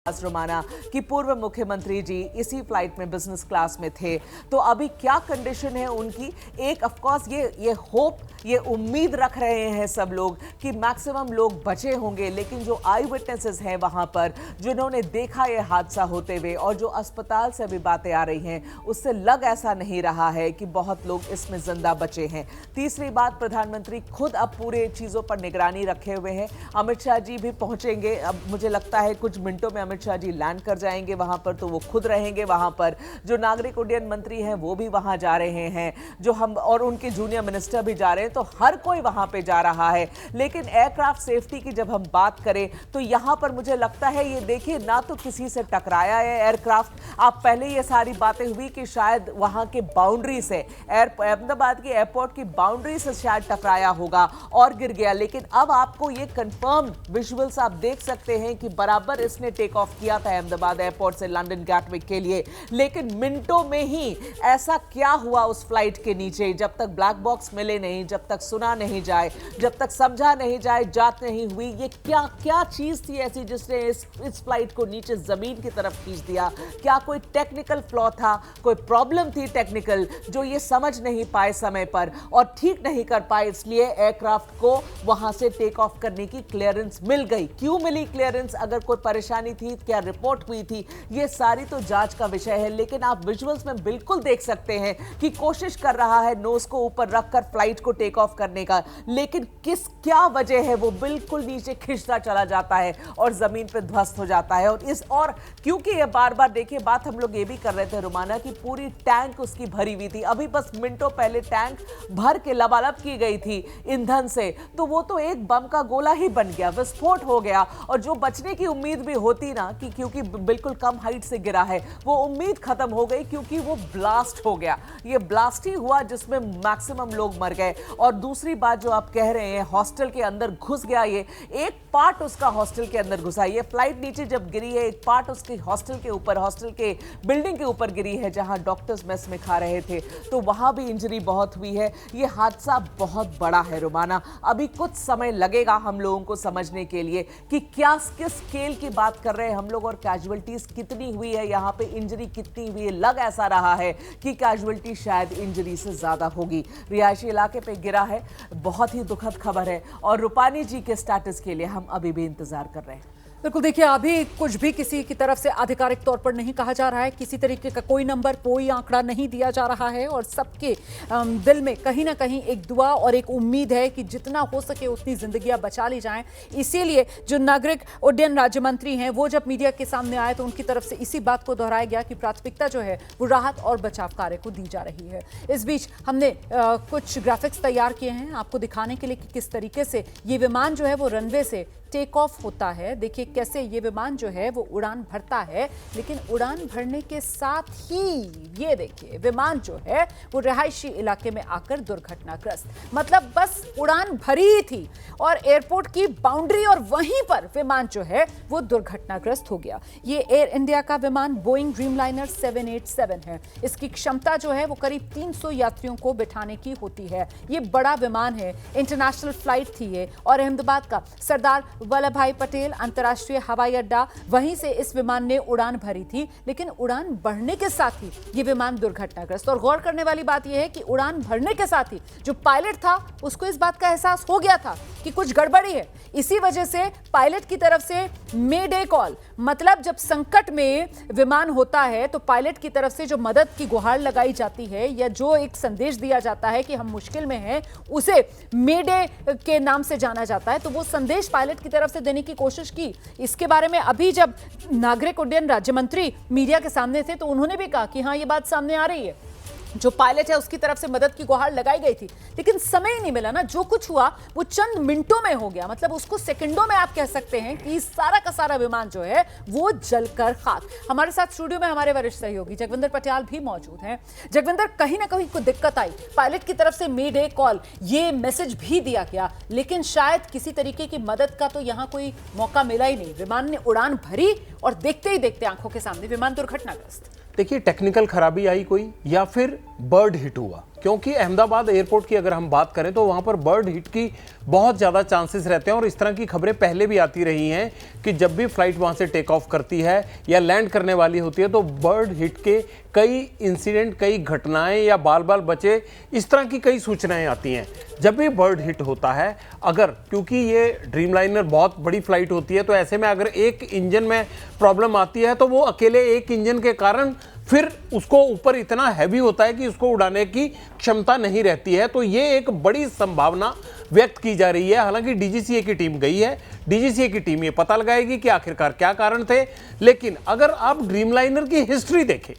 रोमाना कि पूर्व मुख्यमंत्री जी इसी फ्लाइट में बिजनेस क्लास में थे। तो अभी क्या कंडीशन है उनकी? एक ऑफ कोर्स ये होप, ये उम्मीद रख रहे हैं सब लोग कि मैक्सिमम लोग बचे होंगे, लेकिन जो आई विटनेसेस हैं वहां पर, जिन्होंने देखा ये हादसा होते हुए और जो अस्पताल से भी बातें आ रही हैं, उससे लग ऐसा नहीं रहा है कि बहुत लोग इसमें जिंदा बचे हैं। तीसरी बात, प्रधानमंत्री खुद अब पूरे चीजों पर निगरानी रखे हुए हैं। अमित शाह जी भी पहुंचेंगे, अब मुझे लगता है कुछ मिनटों में अमित शाह जी लैंड कर जाएंगे वहां पर, तो वो खुद रहेंगे वहां पर। जो नागरिक उड्डयन मंत्री हैं वो भी वहां जा रहे हैं, जो हम और उनके जूनियर मिनिस्टर भी जा रहे हैं, तो हर कोई वहां पे जा रहा है। लेकिन एयरक्राफ्ट सेफ्टी की जब हम बात करें तो यहां पर मुझे लगता है, ये देखिए, ना तो किसी से टकराया है एयरक्राफ्ट। आप पहले ये सारी बातें हुई कि शायद वहां के बाउंड्री से, अहमदाबाद के एयरपोर्ट की बाउंड्री से शायद टकराया होगा और गिर गया। लेकिन अब आपको ये कंफर्म विजुअल्स आप देख सकते हैं कि बराबर इसने टेक ऑफ किया था अहमदाबाद एयरपोर्ट से लंदन गैटविक के लिए, लेकिन मिनटों में ही ऐसा क्या हुआ उस फ्लाइट के नीचे? जब तक ब्लैक बॉक्स मिले नहीं, जब तक सुना नहीं जाए, जब तक समझा नहीं जाए, जांच नहीं हुई, ये क्या चीज थी ऐसी जिसने इस फ्लाइट को नीचे जमीन की तरफ खींच दिया? क्या कोई टेक्निकल फ्लॉ था, कोई प्रॉब्लम थी टेक्निकल, जो ये समझ नहीं पाए समय पर और ठीक नहीं कर पाए, इसलिए एयरक्राफ्ट को वहां से टेक ऑफ करने की क्लियरेंस मिल गई। क्यों मिली क्लियरेंस? अगर कोई परेशानी थी, क्या रिपोर्ट हुई थी, ये सारी तो जांच का विषय है। लेकिन आप विजुअल्स में बिल्कुल देख सकते हैं कि कोशिश कर रहा है नोज को ऊपर रखकर फ्लाइट को टेक ऑफ करने का, लेकिन क्या वजह है, वो बिल्कुल नीचे खिंचता चला जाता है और जमीन पर ध्वस्त हो जाता है। और क्योंकि ये बार-बार, देखिए, बात हम लोग ये भी कर रहे थे रोमाना की पूरी टैंक उसकी भरी हुई थी, अभी बस मिनटों पहले टैंक भर के लबालब की गई थी ईंधन से, तो वो तो एक बम का गोला ही बन गया, विस्फोट हो गया। और जो बचने की उम्मीद भी होती ना, कि क्योंकि बिल्कुल कम हाइट से गिरा है, वो उम्मीद खत्म हो गई, क्योंकि वो ब्लास्ट हो गया। ये ब्लास्ट ही हुआ जिसमें मैक्सिमम लोग मर गए। और दूसरी बात जो आप कह रहे हैं, हॉस्टल के अंदर घुस गया, ये एक पार्ट उसका हॉस्टल के अंदर घुसा। ये फ्लाइट नीचे जब गिरी है, एक पार्ट उसके हॉस्टल के ऊपर, हॉस्टल के बिल्डिंग के ऊपर गिरी है जहां डॉक्टर्स मेस में खा रहे थे, तो वहां भी इंजरी बहुत हुई है। ये हादसा बहुत बड़ा है रोमाना, अभी कुछ समय लगेगा हम लोगों को समझने के लिए कि किस स्केल की बात कर रहे हैं हम लोग और कैजुअलिटीज कितनी हुई है, यहाँ पे इंजरी कितनी हुई है। लग ऐसा रहा है कि कैजुअलिटी शायद इंजरी से ज्यादा होगी। रिहायशी इलाके पे गिरा है, बहुत ही दुखद खबर है, और रूपानी जी के स्टेटस के लिए हम अभी भी इंतजार कर रहे हैं। बिल्कुल, देखिए, अभी कुछ भी किसी की तरफ से आधिकारिक तौर पर नहीं कहा जा रहा है, किसी तरीके का कोई नंबर, कोई आंकड़ा नहीं दिया जा रहा है, और सबके दिल में कहीं ना कहीं एक दुआ और एक उम्मीद है कि जितना हो सके उतनी जिंदगियां बचा ली जाएं। इसीलिए जो नागरिक उड्डयन राज्य मंत्री हैं, वो जब मीडिया के सामने आए तो उनकी तरफ से इसी बात को दोहराया गया कि प्राथमिकता जो है वो राहत और बचाव कार्य को दी जा रही है। इस बीच हमने कुछ ग्राफिक्स तैयार किए हैं आपको दिखाने के लिए कि किस तरीके से ये विमान जो है वो रनवे से टेक ऑफ होता है, देखिए कैसे ये विमान जो है वो उड़ान भरता है, लेकिन उड़ान भरने के साथ ही ये देखिए विमान जो है वो रिहायशी इलाके में आकर दुर्घटनाग्रस्त, मतलब बस उड़ान भरी ही थी और एयरपोर्ट की बाउंड्री और वहीं पर विमान जो है वो दुर्घटनाग्रस्त हो गया। ये एयर इंडिया का विमान बोइंग ड्रीमलाइनर 787 है। इसकी क्षमता जो है वो करीब 300 यात्रियों को बिठाने की होती है। ये बड़ा विमान है, इंटरनेशनल फ्लाइट थी ये, और अहमदाबाद का सरदार वल्लभ भाई पटेल अंतर्राष्ट्रीय हवाई अड्डा, वहीं से इस विमान ने उड़ान भरी थी, लेकिन उड़ान बढ़ने के साथ ही ये विमान दुर्घटनाग्रस्त। और गौर करने वाली बात यह है कि उड़ान भरने के साथ ही जो पायलट था उसको इस बात का एहसास हो गया था कि कुछ गड़बड़ी है। इसी वजह से पायलट की तरफ से मेडे कॉल, मतलब जब संकट में विमान होता है तो पायलट की तरफ से जो मदद की गुहार लगाई जाती है या जो एक संदेश दिया जाता है कि हम मुश्किल में हैं, उसे मेडे के नाम से जाना जाता है। तो वो संदेश पायलट की तरफ से देने की कोशिश की। इसके बारे में अभी जब नागरिक उड्डयन राज्य मंत्री मीडिया के सामने थे तो उन्होंने भी कहा कि हाँ, ये बात सामने आ रही है, जो पायलट है उसकी तरफ से मदद की गुहार लगाई गई थी, लेकिन समय ही नहीं मिला ना। जो कुछ हुआ वो चंद मिनटों में हो गया, मतलब उसको सेकंडों में आप कह सकते हैं कि सारा का सारा विमान जो है वो जलकर खाक। हमारे साथ स्टूडियो में हमारे वरिष्ठ सहयोगी जगविंदर पटियाल भी मौजूद हैं। जगविंदर, कहीं ना कहीं कोई दिक्कत आई, पायलट की तरफ से मेडे कॉल, ये मैसेज भी दिया गया, लेकिन शायद किसी तरीके की मदद का तो यहाँ कोई मौका मिला ही नहीं। विमान ने उड़ान भरी और देखते ही देखते आंखों के सामने विमान दुर्घटनाग्रस्त। देखिए, टेक्निकल खराबी आई कोई या फिर बर्ड हिट हुआ, क्योंकि अहमदाबाद एयरपोर्ट की अगर हम बात करें तो वहां पर बर्ड हिट की बहुत ज़्यादा चांसेस रहते हैं और इस तरह की खबरें पहले भी आती रही हैं कि जब भी फ्लाइट वहां से टेक ऑफ करती है या लैंड करने वाली होती है तो बर्ड हिट के कई इंसिडेंट, कई घटनाएं या बाल बाल बचे, इस तरह की कई सूचनाएं आती हैं। जब भी बर्ड हिट होता है, अगर क्योंकि ये ड्रीमलाइनर बहुत बड़ी फ्लाइट होती है, तो ऐसे में अगर एक इंजन में प्रॉब्लम आती है तो वो अकेले एक इंजन के कारण फिर उसको ऊपर इतना हैवी होता है कि उसको उड़ाने की क्षमता नहीं रहती है। तो ये एक बड़ी संभावना व्यक्त की जा रही है। हालांकि डीजीसीए की टीम गई है, डीजीसीए की टीम ये पता लगाएगी कि आखिरकार क्या कारण थे। लेकिन अगर आप ड्रीमलाइनर की हिस्ट्री देखें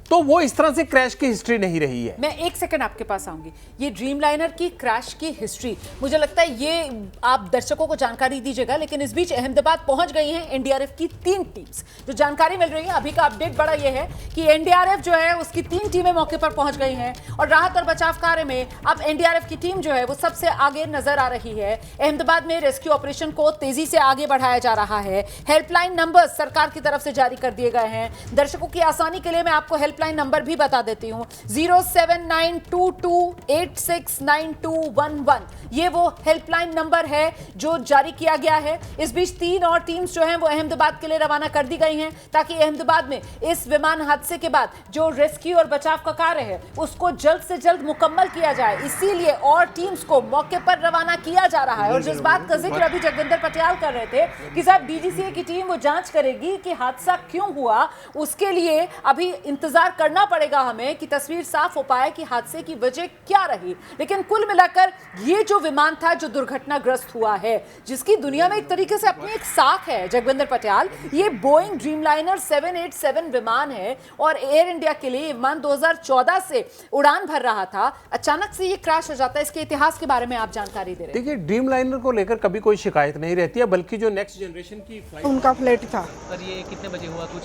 तो वो इस तरह से क्रैश की हिस्ट्री नहीं रही है। मैं एक सेकंड आपके पास आऊंगी। ये ड्रीमलाइनर की क्रैश की हिस्ट्री, मुझे लगता है ये आप दर्शकों को जानकारी दीजिएगा, लेकिन इस बीच अहमदाबाद पहुंच गई हैं एनडीआरएफ की 3 टीम्स। जो जानकारी मिल रही है अभी का अपडेट बड़ा ये है कि एनडीआरएफ जो है उसकी 3 टीमें मौके पर पहुंच गई हैं और राहत और बचाव कार्य में अब एनडीआरएफ की टीम जो है वो सबसे आगे नजर आ रही है। अहमदाबाद में रेस्क्यू ऑपरेशन को तेजी से आगे बढ़ाया जा रहा है। हेल्पलाइन नंबर सरकार की तरफ से जारी कर दिए गए हैं। दर्शकों की आसानी के लिए मैं आपको हेल्पलाइन नंबर भी बता देती हूं, 07922869211। ये वो हेल्पलाइन नंबर है जो जारी किया गया है। इस बीच 3 और टीम्स जो हैं वो अहमदाबाद के लिए रवाना कर दी गई हैं ताकि अहमदाबाद में इस विमान हादसे के बाद जो रेस्क्यू और बचाव का कार्य है उसको जल्द से जल्द मुकम्मल किया जाए। इसीलिए और टीम्स को मौके पर रवाना किया जा रहा है। और जिस बात का जिक्र अभी जगविंदर पटियाल कर रहे थे कि साहब डीजीसीए की टीम वो जांच करेगी कि हादसा क्यों हुआ, उसके लिए अभी इंतजार करना पड़ेगा हमें कि तस्वीर साफ हो पाए कि हादसे की वजह क्या रही। लेकिन कुल मिलाकर ये जो विमान था जो दुर्घटनाग्रस्त हुआ है, जिसकी दुनिया में एक तरीके से अपनी एक साख है जगविंदर पटियाल, ये बोइंग ड्रीमलाइनर 787 विमान है और एयर इंडिया के लिए विमान 2014 से उड़ान भर रहा था। अचानक से ये क्रैश हो जाता है। इसके इतिहास के बारे में आप जानकारी दे रहे हैं। देखिए, ड्रीमलाइनर को लेकर कभी कोई शिकायत नहीं रहती है, बल्कि जो नेक्स्ट जनरेशन की फ्लाइट, उनका फ्लाइट था। सर ये कितने बजे हुआ कुछ?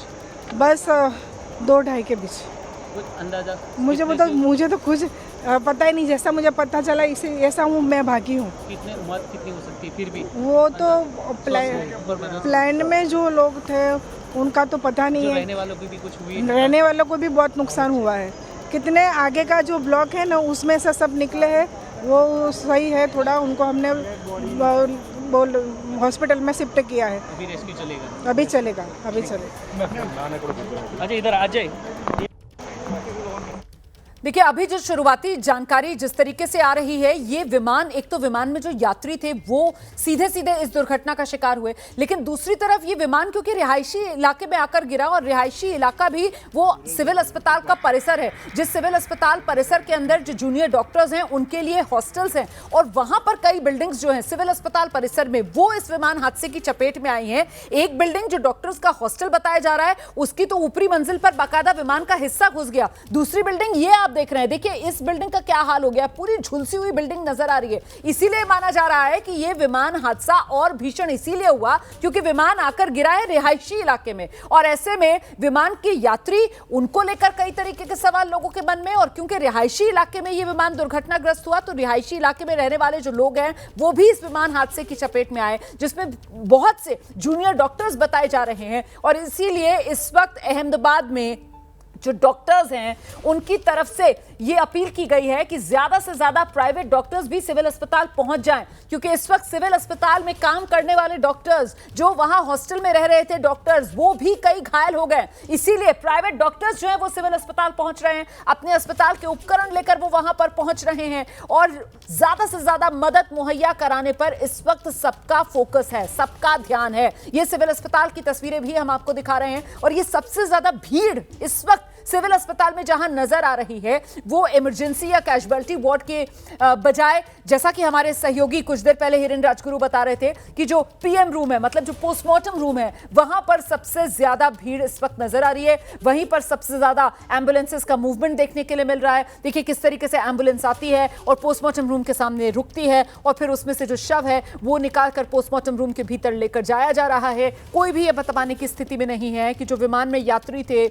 बस 2-2:30 के बीच। कुछ अंदाजा? मुझे तो कुछ पता ही नहीं। जैसा मुझे पता चला इसे ऐसा हूँ मैं भागी हूँ। कितने उम्र कितनी हो सकती है फिर भी? वो तो प्लेन में जो लोग थे उनका तो पता नहीं है। रहने वालों की भी कुछ हुई? रहने वालों को भी बहुत नुकसान हुआ है। कितने आगे का जो ब्लॉक है ना उसमें से सब निकले हैं, वो सही है। थोड़ा उनको हमने हॉस्पिटल में शिफ्ट किया है। अभी रेस्क्यू चलेगा? अभी चलेगा। अच्छा इधर आ जाए। देखिए, अभी जो शुरुआती जानकारी जिस तरीके से आ रही है, ये विमान, एक तो विमान में जो यात्री थे वो सीधे सीधे इस दुर्घटना का शिकार हुए, लेकिन दूसरी तरफ ये विमान क्योंकि रिहायशी इलाके में आकर गिरा और रिहायशी इलाका भी वो सिविल अस्पताल का परिसर है, जिस सिविल अस्पताल परिसर के अंदर जो जूनियर डॉक्टर्स हैं उनके लिए हॉस्टल्स हैं और वहां पर कई बिल्डिंग्स जो हैं सिविल अस्पताल परिसर में वो इस विमान हादसे की चपेट में आई हैं। एक बिल्डिंग जो डॉक्टर्स का हॉस्टल बताया जा रहा है उसकी तो ऊपरी मंजिल पर बाकायदा विमान का हिस्सा घुस गया। दूसरी बिल्डिंग ये आप आप देख रहे हैं, देखिए इस बिल्डिंग का क्या हाल हो गया, पूरी झुलसी हुई बिल्डिंग नजर आ रही है। इसीलिए माना जा रहा है कि यह विमान हादसा और भीषण इसीलिए हुआ क्योंकि विमान आकर गिरा है रिहायशी इलाके में, और ऐसे में विमान के यात्री, उनको लेकर कई तरीके के सवाल लोगों के मन में, और क्योंकि रिहायशी इलाके में यह विमान दुर्घटनाग्रस्त हुआ तो रिहायशी इलाके में रहने वाले जो लोग हैं वो भी इस विमान हादसे की चपेट में आए, जिसमें बहुत से जूनियर डॉक्टर्स बताए जा रहे हैं। और इसीलिए इस वक्त अहमदाबाद में जो डॉक्टर्स हैं उनकी तरफ से ये अपील की गई है कि ज्यादा से ज्यादा प्राइवेट डॉक्टर्स भी सिविल अस्पताल पहुंच जाएं, क्योंकि इस वक्त सिविल अस्पताल में काम करने वाले डॉक्टर्स, जो वहां हॉस्टल में रह रहे थे डॉक्टर्स, वो भी कई घायल हो गए। इसीलिए प्राइवेट डॉक्टर्स जो है वो सिविल अस्पताल पहुंच रहे हैं, अपने अस्पताल के उपकरण लेकर वो वहां पर पहुंच रहे हैं, और ज्यादा से ज्यादा मदद मुहैया कराने पर इस वक्त सबका फोकस है, सबका ध्यान है। ये सिविल अस्पताल की तस्वीरें भी हम आपको दिखा रहे हैं, और ये सबसे ज्यादा भीड़ इस वक्त सिविल अस्पताल में जहां नजर आ रही है वो इमरजेंसी या कैजुअल्टी वार्ड के बजाय, जैसा कि हमारे सहयोगी कुछ देर पहले हिरेन राजगुरु बता रहे थे कि जो पीएम रूम है, मतलब जो पोस्टमार्टम रूम है, वहां पर सबसे ज्यादा भीड़ इस वक्त नजर आ रही है। वहीं पर सबसे ज्यादा एम्बुलेंसेस का मूवमेंट देखने के लिए मिल रहा है। देखिए किस तरीके से एम्बुलेंस आती है और पोस्टमार्टम रूम के सामने रुकती है, और फिर उसमें से जो शव है वो निकाल कर पोस्टमार्टम रूम के भीतर लेकर जाया जा रहा है। कोई भी ये बताने की स्थिति में नहीं है कि जो विमान में यात्री थे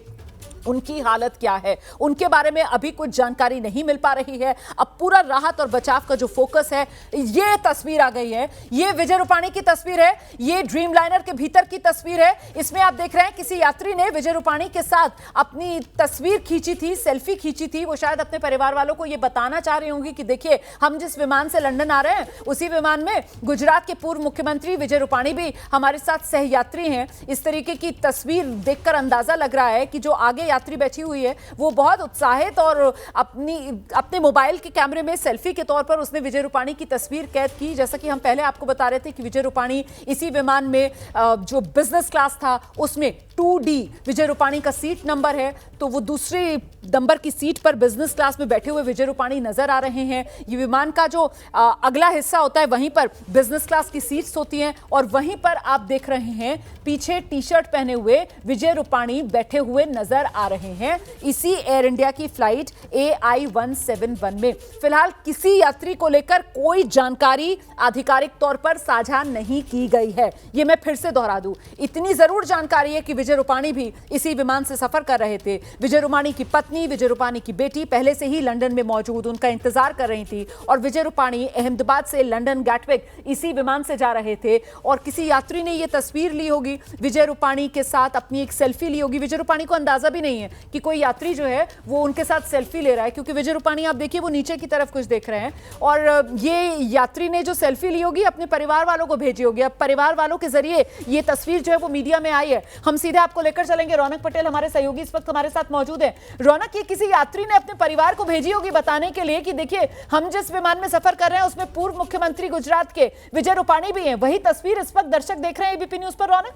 उनकी हालत क्या है, उनके बारे में अभी कुछ जानकारी नहीं मिल पा रही है। अब पूरा राहत और बचाव का जो फोकस है, ये तस्वीर आ गई है, ये विजय रूपाणी की तस्वीर है, ये ड्रीम लाइनर के भीतर की तस्वीर है। इसमें आप देख रहे हैं किसी यात्री ने विजय रूपाणी के साथ अपनी तस्वीर खींची थी, सेल्फी खींची थी। वो शायद अपने परिवार वालों को ये बताना चाह रही होंगी कि देखिए हम जिस विमान से लंदन आ रहे हैं उसी विमान में गुजरात के पूर्व मुख्यमंत्री विजय रूपाणी भी हमारे साथ सहयात्री हैं। इस तरीके की तस्वीर देखकर अंदाजा लग रहा है कि जो आगे यात्री बैठी हुई है वो बहुत उत्साहित और अपने मोबाइल के कैमरे में सेल्फी के तौर पर उसने विजय रूपाणी की तस्वीर कैद की। जैसा कि हम पहले आपको बता रहे थे कि विजय रूपाणी इसी विमान में जो बिजनेस क्लास था उसमें 2D विजय रूपाणी का सीट नंबर है, तो वो दूसरी नंबर की सीट पर बिजनेस क्लास में बैठे हुए विजय रूपाणी नजर आ रहे हैं। ये विमान का जो अगला हिस्सा होता है वहीं पर बिजनेस क्लास की सीट्स होती हैं, और वहीं पर आप देख रहे हैं पीछे टी शर्ट पहने हुए विजय रूपाणी बैठे हुए नजर आ रहे हैं इसी एयर इंडिया की फ्लाइट AI-171 में। फिलहाल किसी यात्री को लेकर कोई जानकारी आधिकारिक तौर पर साझा नहीं की गई है। ये मैं फिर से दोहरा दूं, इतनी जरूर जानकारी है कि विजय रूपाणी भी इसी विमान से सफर कर रहे थे। विजय रूपाणी की पत्नी, विजय रूपाणी की बेटी पहले से ही लंदन में मौजूद उनका इंतजार कर रही थी, और विजय रूपाणी अहमदाबाद से लंदन गैटविक इसी विमान से जा रहे थे। और किसी यात्री ने यह तस्वीर ली होगी, विजय रूपाणी के साथ अपनी एक सेल्फी ली होगी। विजय रूपाणी को अंदाजा भी नहीं है कि कोई यात्री जो है वो उनके साथ सेल्फी ले रहा है, क्योंकि विजय रूपाणी आप देखिए वो नीचे की तरफ कुछ देख रहे हैं, और ये यात्री ने जो सेल्फी ली होगी अपने परिवार वालों को भेजी होगी। अब परिवार वालों के जरिए ये तस्वीर जो है वो मीडिया में आई है। हम सीधे आपको लेकर चलेंगे, रौनक पटेल हमारे सहयोगी इस वक्त हमारे साथ मौजूद है। रौनक, ये किसी यात्री ने अपने परिवार को भेजी होगी बताने के लिए कि देखिए हम जिस विमान में सफर कर रहे हैं उसमें पूर्व मुख्यमंत्री गुजरात के विजय रूपाणी भी हैं। वही तस्वीर इस वक्त दर्शक देख रहे हैं एबीपी न्यूज पर। रौनक,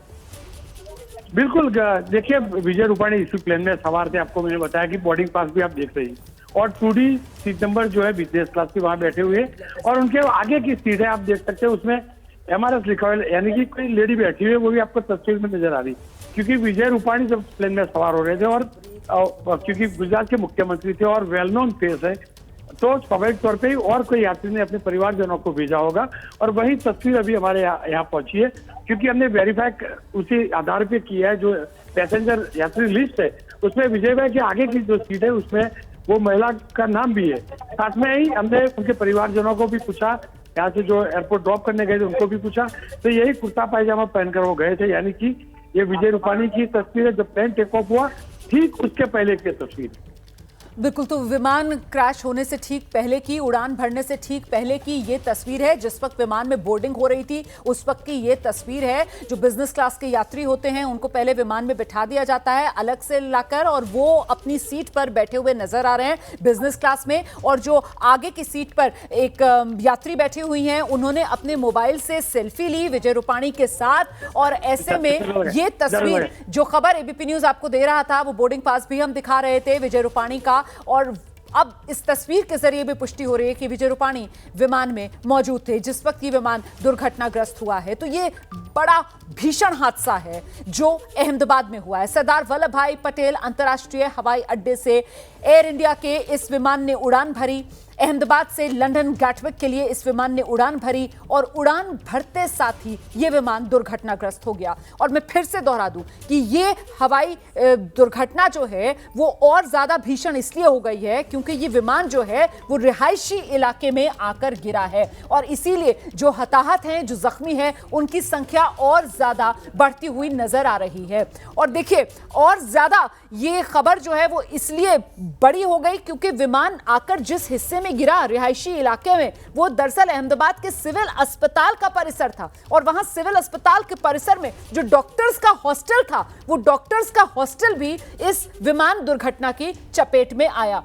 बिल्कुल, देखिए विजय रूपाणी इसी प्लेन में सवार थे, आपको मैंने बताया कि बोर्डिंग पास भी आप देख रहे हैं, और 2D सीट नंबर जो है बिजनेस क्लास की वहां बैठे हुए, और उनके आगे की सीट है आप देख सकते हैं उसमें MRS लिखा हुआ है, यानी कि कोई लेडी बैठी हुई है, वो भी आपको तस्वीर में नजर आ रही, क्योंकि विजय रूपाणी जब प्लेन में सवार हो रहे थे और क्योंकि गुजरात के मुख्यमंत्री थे और वेल नोन फेस है, तो स्वाभाविक तौर पे और कोई यात्री ने अपने परिवारजनों को भेजा होगा, और वही तस्वीर अभी हमारे यहाँ पहुंची है, क्योंकि हमने वेरीफाई उसी आधार पे किया है। जो पैसेंजर यात्री लिस्ट है उसमें विजय भाई के आगे की जो सीट है उसमें वो महिला का नाम भी है। साथ में ही हमने उनके परिवारजनों को भी पूछा, यहाँ से जो एयरपोर्ट ड्रॉप करने गए थे उनको भी पूछा, तो यही कुर्ता पायजामा पहनकर वो गए थे, यानी कि ये विजय रूपाणी की तस्वीर है जब प्लेन टेक ऑफ हुआ ठीक उसके पहले की तस्वीर। बिल्कुल, तो विमान क्रैश होने से ठीक पहले की, उड़ान भरने से ठीक पहले की ये तस्वीर है। जिस वक्त विमान में बोर्डिंग हो रही थी उस वक्त की ये तस्वीर है। जो बिजनेस क्लास के यात्री होते हैं उनको पहले विमान में बिठा दिया जाता है अलग से लाकर, और वो अपनी सीट पर बैठे हुए नजर आ रहे हैं बिजनेस क्लास में। और जो आगे की सीट पर एक यात्री बैठी हुई हैं, उन्होंने अपने मोबाइल से सेल्फी ली विजय रूपाणी के साथ, और ऐसे में ये तस्वीर, जो खबर एबीपी न्यूज आपको दे रहा था, वो बोर्डिंग पास भी हम दिखा रहे थे विजय रूपाणी का, और अब इस तस्वीर के जरिए भी पुष्टि हो रही है कि विजय रूपाणी विमान में मौजूद थे जिस वक्त ये विमान दुर्घटनाग्रस्त हुआ है। तो ये बड़ा भीषण हादसा है जो अहमदाबाद में हुआ है। सरदार वल्लभ भाई पटेल अंतर्राष्ट्रीय हवाई अड्डे से एयर इंडिया के इस विमान ने उड़ान भरी। अहमदाबाद से लंदन गैटविक के लिए इस विमान ने उड़ान भरी और उड़ान भरते साथ ही ये विमान दुर्घटनाग्रस्त हो गया। और मैं फिर से दोहरा दूं कि ये हवाई दुर्घटना जो है वो और ज्यादा भीषण इसलिए हो गई है क्योंकि ये विमान जो है वो रिहायशी इलाके में आकर गिरा है और इसीलिए जो हताहत हैं, जो जख्मी हैं, उनकी संख्या और ज्यादा बढ़ती हुई नजर आ रही है। और देखिए और ज्यादा ये खबर जो है वो इसलिए बड़ी हो गई क्योंकि विमान आकर जिस हिस्से में गिरा रिहायशी इलाके में, वो दरअसल अहमदाबाद के सिविल अस्पताल का परिसर था और वहां सिविल अस्पताल के परिसर में जो डॉक्टर्स का हॉस्टल था, वो डॉक्टर्स का हॉस्टल भी इस विमान दुर्घटना की चपेट में आया।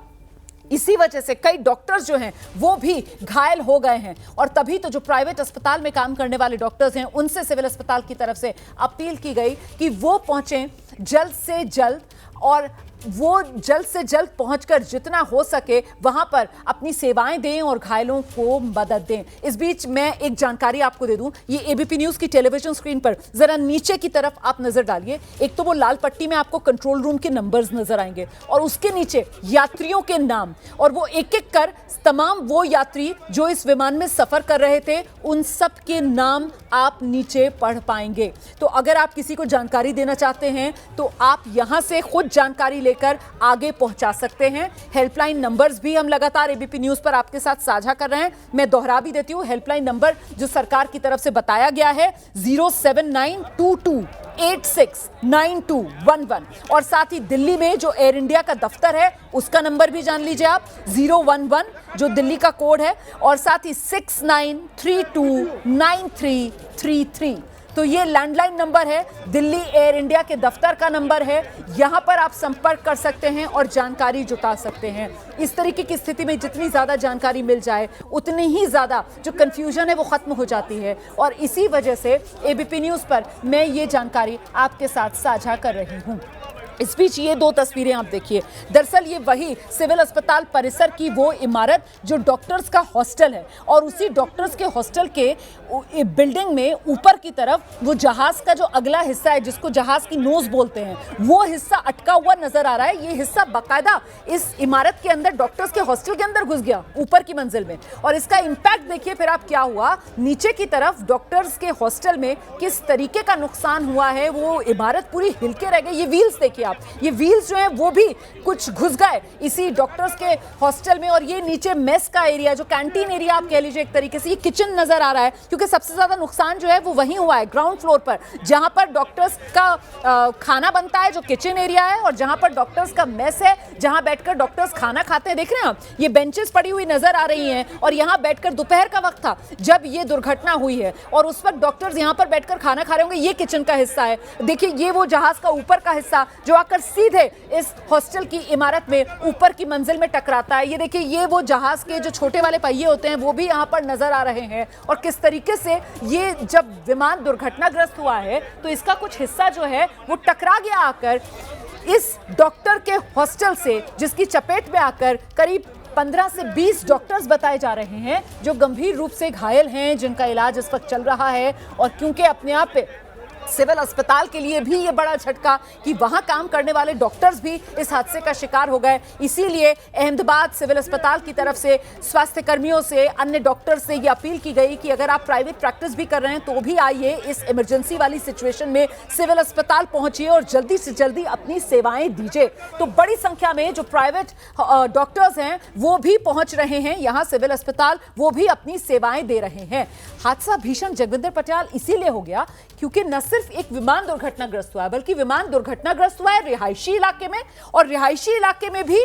इसी वजह से कई डॉक्टर्स जो हैं वो भी घायल हो गए हैं और तभी तो जो प्राइवेट अस्पताल में काम करने वाले डॉक्टर्स हैं उनसे सिविल अस्पताल की तरफ से अपील की गई कि वो पहुंचें जल्द से जल्द और वो जल्द से जल्द पहुंचकर जितना हो सके वहां पर अपनी सेवाएं दें और घायलों को मदद दें। इस बीच मैं एक जानकारी आपको दे दूं, ये एबीपी न्यूज की टेलीविजन स्क्रीन पर जरा नीचे की तरफ आप नजर डालिए। एक तो वो लाल पट्टी में आपको कंट्रोल रूम के नंबर्स नजर आएंगे और उसके नीचे यात्रियों के नाम और वो एक एक कर तमाम वो यात्री जो इस विमान में सफर कर रहे थे उन सब के नाम आप नीचे पढ़ पाएंगे। तो अगर आप किसी को जानकारी देना चाहते हैं तो आप यहां से खुद जानकारी लेकर आगे पहुंचा सकते हैं। हेल्पलाइन नंबर्स भी हम लगातार एबीपी न्यूज पर आपके साथ साझा कर रहे हैं। मैं दोहरा भी देती हूं, हेल्पलाइन नंबर जो सरकार की तरफ से बताया गया है 07922869211 और साथ ही दिल्ली में जो एयर इंडिया का दफ्तर है उसका नंबर भी जान लीजिए आप 011 जो दिल्ली का कोड है और साथ ही 69329333। तो ये लैंडलाइन नंबर है, दिल्ली एयर इंडिया के दफ्तर का नंबर है। यहां पर आप संपर्क कर सकते हैं और जानकारी जुटा सकते हैं। इस तरीके की स्थिति में जितनी ज्यादा जानकारी मिल जाए उतनी ही ज्यादा जो कंफ्यूजन है वो खत्म हो जाती है और इसी वजह से एबीपी न्यूज पर मैं ये जानकारी आपके साथ साझा कर रही हूं। इस बीच ये दो तस्वीरें आप देखिए, दरअसल ये वही सिविल अस्पताल परिसर की वो इमारत जो डॉक्टर्स का हॉस्टल है और उसी डॉक्टर्स के हॉस्टल के बिल्डिंग में ऊपर की तरफ वो जहाज का जो अगला हिस्सा है जिसको जहाज की नोज बोलते हैं वो हिस्सा अटका हुआ नजर आ रहा है। ये हिस्सा बाकायदा इस इमारत के अंदर डॉक्टर्स के हॉस्टल के अंदर घुस गया ऊपर की मंजिल में और इसका इंपैक्ट देखिए फिर आप क्या हुआ नीचे की तरफ डॉक्टर्स के हॉस्टल में किस तरीके का नुकसान हुआ है। वो इमारत पूरी हिल के रह गई। ये व्हील्स देखिए आप, ये व्हील्स जो है वो भी कुछ घुस गए इसी डॉक्टर्स के हॉस्टल में और ये नीचे मेस का एरिया जो कैंटीन एरिया आप कह लीजिए एक तरीके से, ये किचन नजर आ रहा है क्योंकि सबसे ज्यादा नुकसान जो है वो वहीं हुआ है ग्राउंड फ्लोर पर जहां पर डॉक्टर्स का खाना बनता है जो किचन एरिया है और जहां पर डॉक्टर्स का मेस है जहां बैठकर डॉक्टर्स खाना खाते हैं। देख रहे हैं आप, ये बेंचेस पड़ी हुई नजर आ रही हैं और यहां बैठकर दोपहर का वक्त था जब ये दुर्घटना हुई है और उस वक्त डॉक्टर्स यहां पर बैठकर खाना खा रहे होंगे। ये किचन का हिस्सा है, देखिए ये वो जहाज का ऊपर का हिस्सा जो आकर सीधे इस हॉस्टल की इमारत में ऊपर की मंजिल में टकराता है। ये देखिए ये वो जहाज के जो छोटे वाले पहिए होते हैं वो भी यहां पर नजर आ रहे हैं और किस तरीके से ये जब विमान दुर्घटनाग्रस्त हुआ है तो इसका कुछ हिस्सा जो है वो टकरा गया आकर इस डॉक्टर के हॉस्टल से जिसकी चपेट में आकर करीब 15 से 20 डॉक्टर्स बताए जा रहे हैं जो गंभीर रूप से घायल हैं जिनका इलाज इस वक्त चल रहा है। और क्योंकि अपने आप पे सिविल अस्पताल के लिए भी ये बड़ा झटका कि वहां काम करने वाले डॉक्टर्स भी इस हादसे का शिकार हो गए, इसीलिए अहमदाबाद सिविल अस्पताल की तरफ से स्वास्थ्य कर्मियों से अन्य डॉक्टर्स से ये अपील की गई कि अगर आप प्राइवेट प्रैक्टिस भी कर रहे हैं तो भी आइए इस इमरजेंसी वाली सिचुएशन में सिविल अस्पताल पहुंचिए और जल्दी से जल्दी अपनी सेवाएं दीजिए। तो बड़ी संख्या में जो प्राइवेट डॉक्टर्स हैं वो भी पहुंच रहे हैं यहाँ सिविल अस्पताल, वो भी अपनी सेवाएं दे रहे हैं। हादसा भीषण जगविंदर पटियाल इसीलिए हो गया क्योंकि न सिर्फ एक विमान दुर्घटनाग्रस्त हुआ है बल्कि विमान दुर्घटनाग्रस्त हुआ है रिहायशी इलाके में और रिहायशी इलाके में भी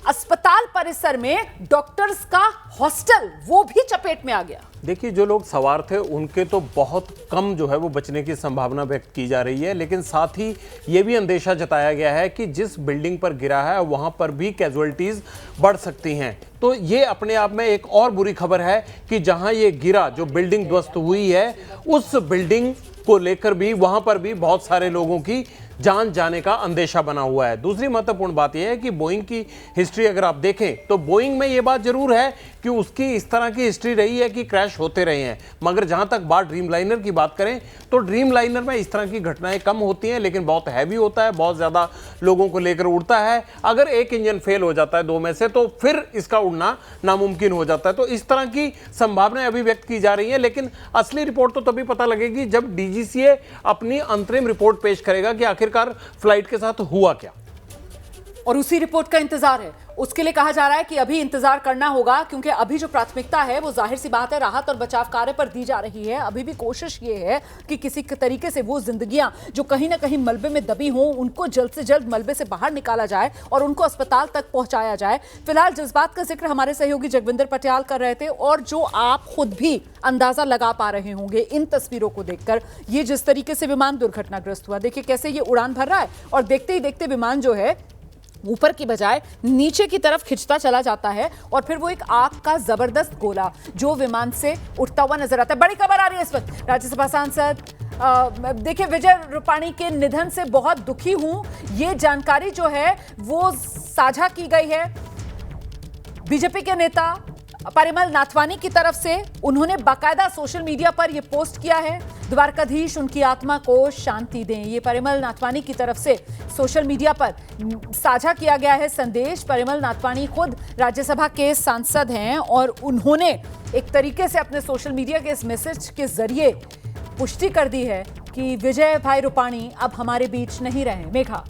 अस्पताल परिसर में डॉक्टर्स का हॉस्टल वो भी चपेट में आ गया। देखिए जो लोग सवार थे उनके तो बहुत कम जो है वो बचने की संभावना व्यक्त की जा रही है, लेकिन साथ ही ये भी अंदेशा जताया गया है कि जिस बिल्डिंग पर गिरा है वहां पर भी कैजुअल्टीज बढ़ सकती हैं। तो ये अपने आप में एक और बुरी खबर है कि जहां ये गिरा, जो बिल्डिंग ध्वस्त हुई है, उस बिल्डिंग को लेकर भी वहां पर भी बहुत सारे लोगों की जान जाने का अंदेशा बना हुआ है। दूसरी महत्वपूर्ण बात यह है कि बोइंग की हिस्ट्री अगर आप देखें तो बोइंग में यह बात जरूर है कि उसकी इस तरह की हिस्ट्री रही है कि क्रैश होते रहे हैं, मगर जहां तक बात ड्रीमलाइनर की बात करें तो ड्रीमलाइनर में इस तरह की घटनाएं कम होती हैं, लेकिन बहुत हैवी होता है, बहुत ज्यादा लोगों को लेकर उड़ता है। अगर एक इंजन फेल हो जाता है 2 में से तो फिर इसका उड़ना नामुमकिन हो जाता है। तो इस तरह की संभावनाएं अभी व्यक्त की जा रही हैं, लेकिन असली रिपोर्ट तो तभी पता लगेगी जब डीजीसीए अपनी अंतरिम रिपोर्ट पेश करेगा कि आखिरकार फ्लाइट के साथ हुआ क्या। और उसी रिपोर्ट का इंतजार है। उसके लिए कहा जा रहा है कि अभी इंतजार करना होगा, क्योंकि अभी जो प्राथमिकता है वो जाहिर सी बात है राहत और बचाव कार्य पर दी जा रही है। अभी भी कोशिश ये है कि किसी तरीके से वो जिंदगियां जो कहीं ना कहीं मलबे में दबी हों उनको जल्द से जल्द मलबे से बाहर निकाला जाए और उनको अस्पताल तक पहुंचाया जाए। फिलहाल जिस बात का जिक्र हमारे सहयोगी जगविंदर पटियाल कर रहे थे और जो आप खुद भी अंदाजा लगा पा रहे होंगे इन तस्वीरों को देखकर, ये जिस तरीके से विमान दुर्घटनाग्रस्त हुआ, देखिए कैसे ये उड़ान भर रहा है और देखते ही देखते विमान जो है ऊपर की बजाय नीचे की तरफ खिंचता चला जाता है और फिर वो एक आग का जबरदस्त गोला जो विमान से उठता हुआ नजर आता है। बड़ी खबर आ रही है इस वक्त। राज्यसभा सांसद देखिए विजय रूपाणी के निधन से बहुत दुखी हूं, ये जानकारी जो है वो साझा की गई है बीजेपी के नेता परिमल नाथवानी की तरफ से। उन्होंने बाकायदा सोशल मीडिया पर यह पोस्ट किया है, द्वारकाधीश उनकी आत्मा को शांति दें। ये परिमल नाथवानी की तरफ से सोशल मीडिया पर साझा किया गया है संदेश। परिमल नाथवानी खुद राज्यसभा के सांसद हैं और उन्होंने एक तरीके से अपने सोशल मीडिया के इस मैसेज के जरिए पुष्टि कर दी है कि विजय भाई रूपाणी अब हमारे बीच नहीं रहे। मेघा,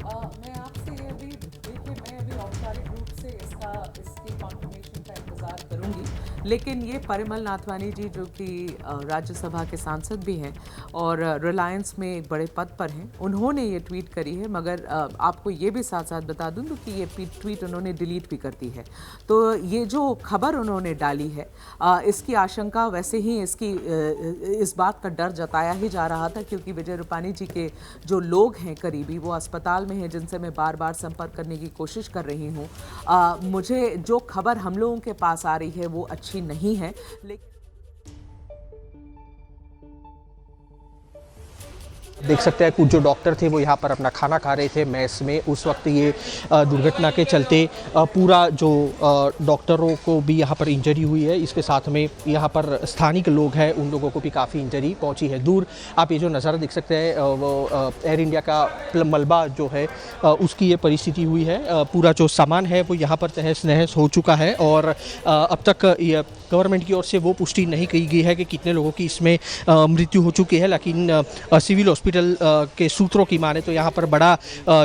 मैं आपसे ये भी देखिए, मैं अभी औपचारिक रूप से इसकी कॉन्फर्मेशन का इंतजार करूंगी, लेकिन ये परिमल नाथवानी जी जो कि राज्यसभा के सांसद भी हैं और रिलायंस में एक बड़े पद पर हैं, उन्होंने ये ट्वीट करी है। मगर आपको ये भी साथ साथ बता दूं कि ये ट्वीट उन्होंने डिलीट भी कर दी है। तो ये जो खबर उन्होंने डाली है इसकी आशंका वैसे ही इस बात का डर जताया ही जा रहा था, क्योंकि विजय रूपाणी जी के जो लोग हैं करीबी वो अस्पताल में हैं, जिनसे मैं बार बार संपर्क करने की कोशिश कर रही हूँ। मुझे जो खबर हम लोगों के पास आ रही है वो अच्छी नहीं है, लेकिन देख सकते हैं कुछ जो डॉक्टर थे वो यहाँ पर अपना खाना खा रहे थे मेस में। उस वक्त ये दुर्घटना के चलते पूरा जो डॉक्टरों को भी यहाँ पर इंजरी हुई है, इसके साथ में यहाँ पर स्थानिक लोग हैं उन लोगों को भी काफ़ी इंजरी पहुँची है। दूर आप ये जो नज़ारा देख सकते हैं वो एयर इंडिया का मलबा जो है उसकी ये परिस्थिति हुई है। पूरा जो सामान है वो यहाँ पर तहस नहस हो चुका है और अब तक गवर्नमेंट की ओर से वो पुष्टि नहीं की गई है कि कितने लोगों की इसमें मृत्यु हो चुकी है, लेकिन सिविल हॉस्पिटल के सूत्रों की माने तो यहाँ पर बड़ा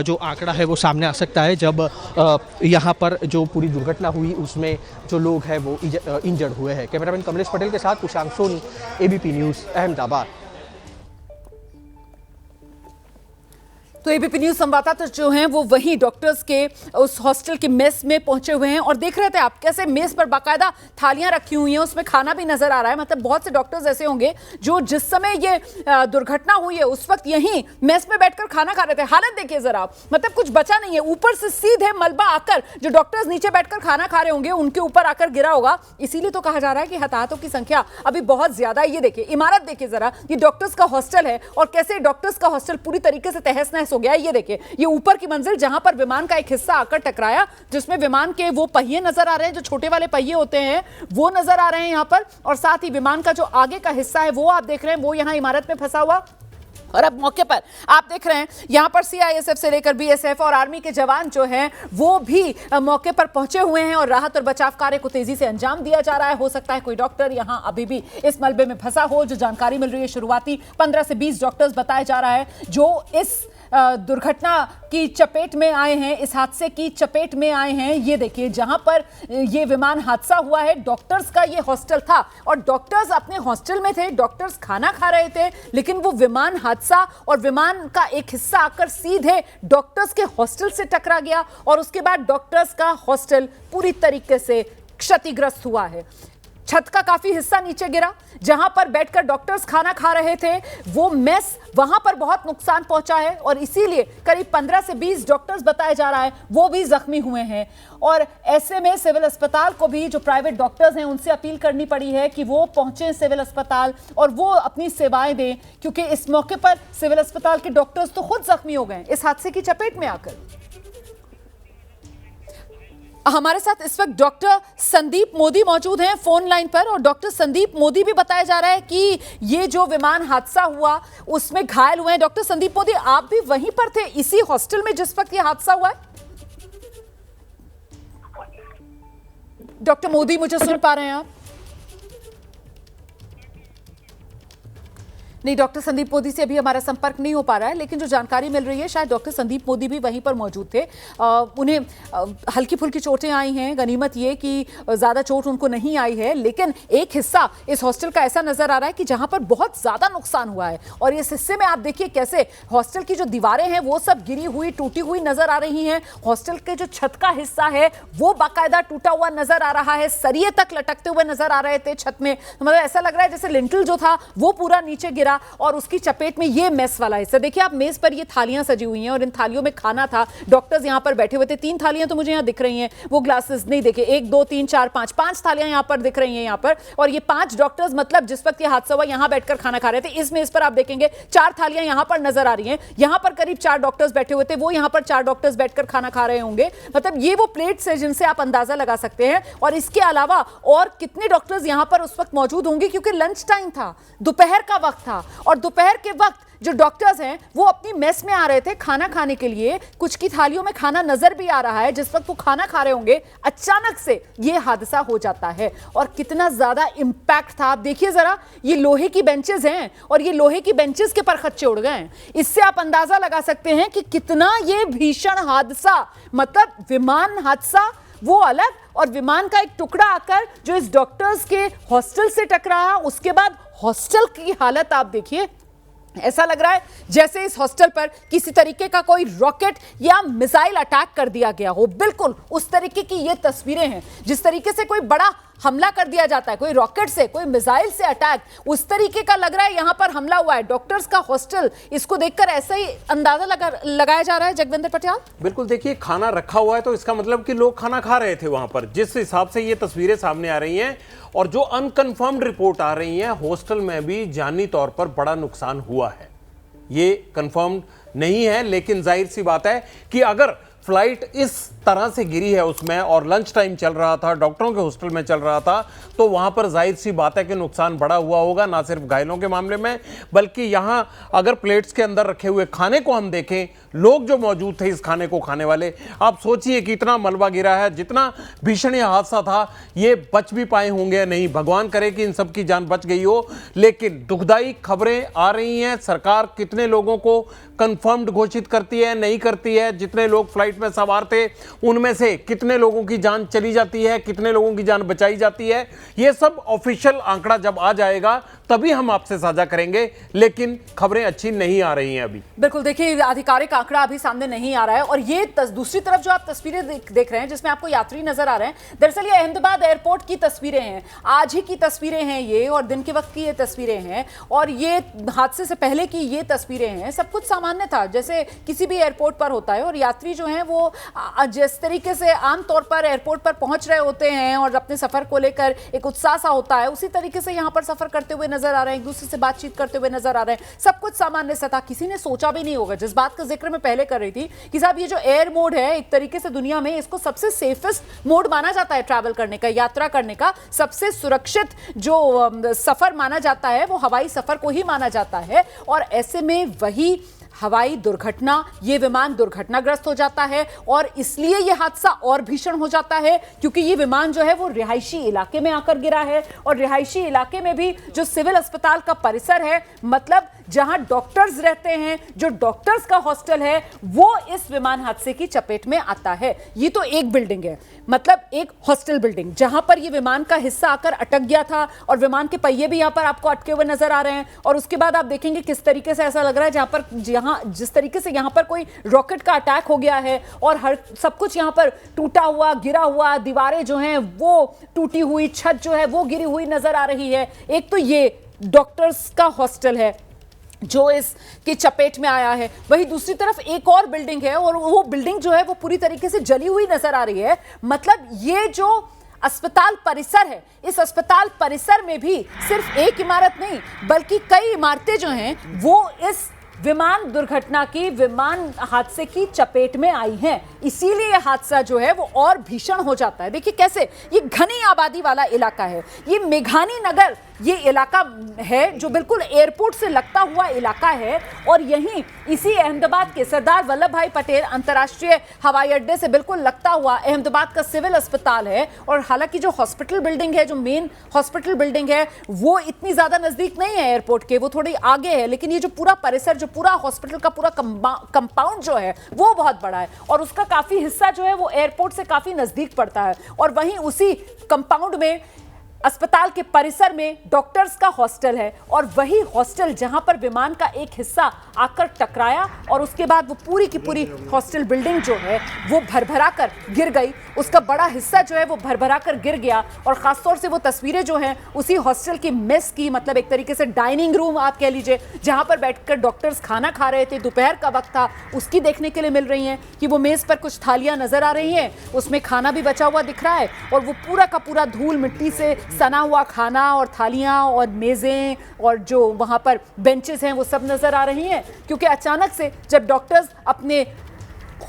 जो आंकड़ा है वो सामने आ सकता है जब यहाँ पर जो पूरी दुर्घटना हुई उसमें जो लोग हैं वो इंजर्ड हुए हैं। कैमरामैन कमलेश पटेल के साथ कुशांक सोनी, एबीपी न्यूज़, अहमदाबाद। तो एबीपी न्यूज संवाददाता जो हैं वो वहीं डॉक्टर्स के उस हॉस्टल के मेस में पहुंचे हुए हैं और देख रहे थे आप कैसे मेस पर बाकायदा थालियां रखी हुई हैं, उसमें खाना भी नजर आ रहा है। मतलब बहुत से डॉक्टर्स ऐसे होंगे जो जिस समय ये दुर्घटना हुई है उस वक्त यहीं मेस में बैठकर खाना खा रहे थे। हालत देखिए जरा आप, मतलब कुछ बचा नहीं है। ऊपर से सीधे मलबा आकर जो डॉक्टर्स नीचे बैठकर खाना खा रहे होंगे उनके ऊपर आकर गिरा होगा। इसीलिए तो कहा जा रहा है कि हताहतों की संख्या अभी बहुत ज्यादा है। ये देखिए इमारत देखिए जरा, ये डॉक्टर्स का हॉस्टल है और कैसे डॉक्टर्स का हॉस्टल पूरी तरीके से तहस नहस हो गया। ये देखिए ये ऊपर की मंजिल जहां पर विमान का एक हिस्सा आकर टकराया, जिसमें विमान के वो पहिए नजर आ रहे हैं जो छोटे वाले पहिए होते हैं वो नजर आ रहे हैं यहां पर, और साथ ही विमान का जो आगे का हिस्सा है वो आप देख रहे हैं वो यहां इमारत में फंसा हुआ। और अब मौके पर आप देख रहे हैं यहां पर सीआईएसएफ से लेकर बीएसएफ और आर्मी के जवान जो हैं वो भी मौके पर पहुंचे हुए हैं और राहत और बचाव कार्य को तेजी से अंजाम दिया जा रहा है। हो सकता है कोई डॉक्टर यहां अभी भी इस मलबे में फंसा हो। जो जानकारी मिल रही है शुरुआती 15 से 20 डॉक्टर्स बताया जा रहा है जो इस दुर्घटना की चपेट में आए हैं, इस हादसे की चपेट में आए हैं। ये देखिए जहां पर ये विमान हादसा हुआ है डॉक्टर्स का ये हॉस्टल था और डॉक्टर्स अपने हॉस्टल में थे, डॉक्टर्स खाना खा रहे थे, लेकिन वो विमान हादसा और विमान का एक हिस्सा आकर सीधे डॉक्टर्स के हॉस्टल से टकरा गया और उसके बाद डॉक्टर्स का हॉस्टल पूरी तरीके से क्षतिग्रस्त हुआ है। छत का काफी हिस्सा नीचे गिरा, जहां पर बैठकर डॉक्टर्स खाना खा रहे थे वो मेस, वहां पर बहुत नुकसान पहुंचा है और इसीलिए करीब 15 से 20 डॉक्टर्स बताया जा रहा है वो भी जख्मी हुए हैं। और ऐसे में सिविल अस्पताल को भी, जो प्राइवेट डॉक्टर्स हैं, उनसे अपील करनी पड़ी है कि वो पहुंचे सिविल अस्पताल और वो अपनी सेवाएं दें, क्योंकि इस मौके पर सिविल अस्पताल के डॉक्टर्स तो खुद जख्मी हो गए इस हादसे की चपेट में आकर। हमारे साथ इस वक्त डॉक्टर संदीप मोदी मौजूद हैं फोन लाइन पर, और डॉक्टर संदीप मोदी भी बताया जा रहा है कि ये जो विमान हादसा हुआ उसमें घायल हुए हैं। डॉक्टर संदीप मोदी, आप भी वहीं पर थे इसी हॉस्टल में जिस वक्त ये हादसा हुआ है? डॉक्टर मोदी, मुझे सुन पा रहे हैं आप? नहीं, डॉक्टर संदीप मोदी से अभी हमारा संपर्क नहीं हो पा रहा है, लेकिन जो जानकारी मिल रही है शायद डॉक्टर संदीप मोदी भी वहीं पर मौजूद थे। उन्हें हल्की फुल्की चोटें आई हैं, गनीमत ये कि ज़्यादा चोट उनको नहीं आई है, लेकिन एक हिस्सा इस हॉस्टल का ऐसा नज़र आ रहा है कि जहां पर बहुत ज़्यादा नुकसान हुआ है। और इस हिस्से में आप देखिए कैसे हॉस्टल की जो दीवारें हैं वो सब गिरी हुई, टूटी हुई नज़र आ रही हैं। हॉस्टल के जो छत का हिस्सा है वो बाकायदा टूटा हुआ नज़र आ रहा है, सरिये तक लटकते हुए नज़र आ रहे थे छत में। मतलब ऐसा लग रहा है जैसे लिंटल जो था वो पूरा नीचे गिरा और उसकी चपेट में ये मेस वाला हिस्सा। देखिए आप, मेज पर ये थालियां सजी हुई हैं और इन थालियों में खाना था। डॉक्टर्स यहां पर बैठे हुए थे। 3 थालियां तो मुझे यहां दिख रही हैं, वो ग्लासेस नहीं देखे, 1 2 3 4 5 थालियां यहां पर दिख रही हैं यहां पर। और ये 5 डॉक्टर्स, मतलब जिस वक्त ये हादसा हुआ यहां बैठकर खाना खा रहे थे। इस मेज पर आप देखेंगे 4 थालियां यहां पर नजर आ रही हैं। यहां पर करीब 4 डॉक्टर्स बैठे हुए थे, वो यहां पर 4 डॉक्टर्स बैठकर खाना खा रहे होंगे। मतलब ये वो प्लेट्स है जिनसे आप अंदाजा लगा सकते हैं। और इसके अलावा और कितने डॉक्टर्स यहां पर उस वक्त मौजूद होंगे, क्योंकि लंच टाइम था, दोपहर का वक्त था। और दोपहर के वक्त जो डॉक्टर्स हैं वो अपनी मेस में आ रहे थे खाना खाने के लिए। कुछ की थालियों में खाना नजर भी आ रहा है। जिस वक्त वो खाना खा रहे होंगे अचानक से ये हादसा हो जाता है। और कितना ज्यादा इंपैक्ट था आप देखिए जरा, ये लोहे की बेंचेस हैं और ये लोहे की बेंचेस के परखच्चे उड़ गए हैं। इससे आप अंदाजा लगा सकते हैं कि कितना ये भीषण हादसा, मतलब विमान हादसा वो अलग, और विमान का एक टुकड़ा आकर जो इस डॉक्टर्स के हॉस्टल से टकराया, उसके बाद हॉस्टल की हालत आप देखिए। ऐसा लग रहा है जैसे इस हॉस्टल पर किसी तरीके का कोई रॉकेट या मिसाइल अटैक कर दिया गया हो। बिल्कुल उस तरीके की ये तस्वीरें हैं। जिस तरीके से कोई बड़ा हमला कर दिया जाता है, कोई रॉकेट से, कोई मिसाइल से अटैक, उस तरीके का लग रहा है यहां पर हमला हुआ है। डॉक्टर्स का हॉस्टल, इसको देखकर ऐसा ही अंदाजा लगाया जा रहा है। जगविंदर पटियाल, बिल्कुल देखिए, खाना रखा हुआ है तो इसका मतलब कि लोग खाना खा रहे थे वहां पर, जिस हिसाब से ये तस्वीरें सामने आ रही हैं। और जो अनकन्फर्म्ड रिपोर्ट आ रही है, हॉस्टल में भी जानी तौर पर बड़ा नुकसान हुआ है। ये कंफर्म्ड नहीं है, लेकिन जाहिर सी बात है कि अगर फ्लाइट इस तरह से गिरी है उसमें और लंच टाइम चल रहा था, डॉक्टरों के हॉस्टल में चल रहा था, तो वहां पर जाहिर सी बात है कि नुकसान बड़ा हुआ होगा, ना सिर्फ घायलों के मामले में, बल्कि यहां अगर प्लेट्स के अंदर रखे हुए खाने को हम देखें, लोग जो मौजूद थे इस खाने को खाने वाले, आप सोचिए कि इतना मलबा गिरा है। जितना भीषण हादसा था, ये बच भी पाए होंगे या नहीं, भगवान करे कि इन सब की जान बच गई हो। लेकिन दुखदाई खबरें आ रही हैं। सरकार कितने लोगों को कंफर्म्ड घोषित करती है, नहीं करती है। जितने लोग फ्लाइट में सवार थे उनमें से कितने लोगों की जान चली जाती है, कितने लोगों की जान बचाई जाती है, ये सब ऑफिशियल आंकड़ा जब आ जाएगा तभी हम आपसे साझा करेंगे। लेकिन खबरें अच्छी नहीं आ रही हैं अभी। बिल्कुल, देखिए आधिकारिक आंकड़ा अभी सामने नहीं आ रहा है। और ये दूसरी तरफ जो आप तस्वीरें देख रहे हैं जिसमें आपको यात्री नजर आ रहे हैं, दरअसल ये अहमदाबाद एयरपोर्ट की तस्वीरें हैं। आज ही की तस्वीरें हैं ये, और दिन के वक्त की ये तस्वीरें हैं, और ये हादसे से पहले की ये तस्वीरें हैं। सब कुछ सामान्य था जैसे किसी भी एयरपोर्ट पर होता है। और यात्री जो हैं वो जिस तरीके से आमतौर पर एयरपोर्ट पर पहुंच रहे होते हैं और अपने सफर को लेकर एक उत्साह सा होता है, उसी तरीके से यहाँ पर सफर करते हुए नजर आ रहे हैं, एक दूसरे से बातचीत करते हुए नजर आ रहे हैं। सब कुछ सामान्य सा था। किसी ने सोचा भी नहीं होगा, जिस बात का जिक्र मैं पहले कर रही थी कि साहब ये जो एयर मोड है, एक तरीके से दुनिया में इसको सबसे सेफेस्ट मोड माना जाता है ट्रैवल करने का, यात्रा करने का। सबसे सुरक्षित जो सफर माना जाता है वो हवाई सफर को ही माना जाता है। और ऐसे में वही हवाई दुर्घटना, ये विमान दुर्घटनाग्रस्त हो जाता है। और इसलिए ये हादसा और भीषण हो जाता है क्योंकि ये विमान जो है वो रिहायशी इलाके में आकर गिरा है। और रिहायशी इलाके में भी जो सिविल अस्पताल का परिसर है, मतलब जहां डॉक्टर्स रहते हैं, जो डॉक्टर्स का हॉस्टल है, वो इस विमान हादसे की चपेट में आता है। ये तो एक बिल्डिंग है, मतलब एक हॉस्टल बिल्डिंग, जहां पर ये विमान का हिस्सा आकर अटक गया था और विमान के पहिए भी यहां पर आपको अटके हुए नजर आ रहे हैं। और उसके बाद आप देखेंगे किस तरीके से ऐसा लग रहा है जिस तरीके से यहां पर कोई रॉकेट का अटैक हो गया है और हर सब कुछ यहां पर टूटा हुआ, गिरा हुआ, दीवारें जो हैं वो टूटी हुई, छत जो है वो गिरी हुई नजर आ रही है। एक तो ये डॉक्टर्स का हॉस्टल है जो इसकी चपेट में आया है, वही दूसरी तरफ एक और बिल्डिंग है और वो बिल्डिंग जो है वो पूरी तरीके से जली हुई नजर आ रही है। मतलब ये जो अस्पताल परिसर है, इस अस्पताल परिसर में भी सिर्फ एक इमारत नहीं बल्कि कई इमारतें जो हैं वो इस विमान दुर्घटना की, विमान हादसे की चपेट में आई हैं। इसीलिए यह हादसा जो है वो और भीषण हो जाता है। देखिए कैसे ये घनी आबादी वाला इलाका है, ये मेघानी नगर ये इलाका है जो बिल्कुल एयरपोर्ट से लगता हुआ इलाका है और यहीं इसी अहमदाबाद के सरदार वल्लभ भाई पटेल अंतर्राष्ट्रीय हवाई अड्डे से बिल्कुल लगता हुआ अहमदाबाद का सिविल अस्पताल है। और हालांकि जो हॉस्पिटल बिल्डिंग है, जो मेन हॉस्पिटल बिल्डिंग है, वो इतनी ज्यादा नजदीक नहीं है एयरपोर्ट के, वो थोड़ी आगे है, लेकिन ये जो पूरा परिसर, जो पूरा हॉस्पिटल का पूरा कंपाउंड जो है वो बहुत बड़ा है और उसका काफी हिस्सा जो है वो एयरपोर्ट से काफी नजदीक पड़ता है। और वहीं उसी कंपाउंड में, अस्पताल के परिसर में डॉक्टर्स का हॉस्टल है और वही हॉस्टल जहां पर विमान का एक हिस्सा आकर टकराया और उसके बाद वो पूरी की पूरी हॉस्टल बिल्डिंग जो है वो भरभरा कर गिर गई, उसका बड़ा हिस्सा जो है वो भरभरा कर गिर गया। और खासतौर से वो तस्वीरें जो हैं उसी हॉस्टल की मेस की, मतलब एक तरीके से डाइनिंग रूम आप कह लीजिए, जहां पर बैठकर डॉक्टर्स खाना खा रहे थे, दोपहर का वक्त था, उसकी देखने के लिए मिल रही हैं कि वो मेज पर कुछ थालियां नजर आ रही हैं, उसमें खाना भी बचा हुआ दिख रहा है और वो पूरा का पूरा धूल मिट्टी से सना हुआ खाना और थालियां और मेजें और जो वहां पर बेंचेस हैं वो सब नजर आ रही हैं। क्योंकि अचानक से जब डॉक्टर्स अपने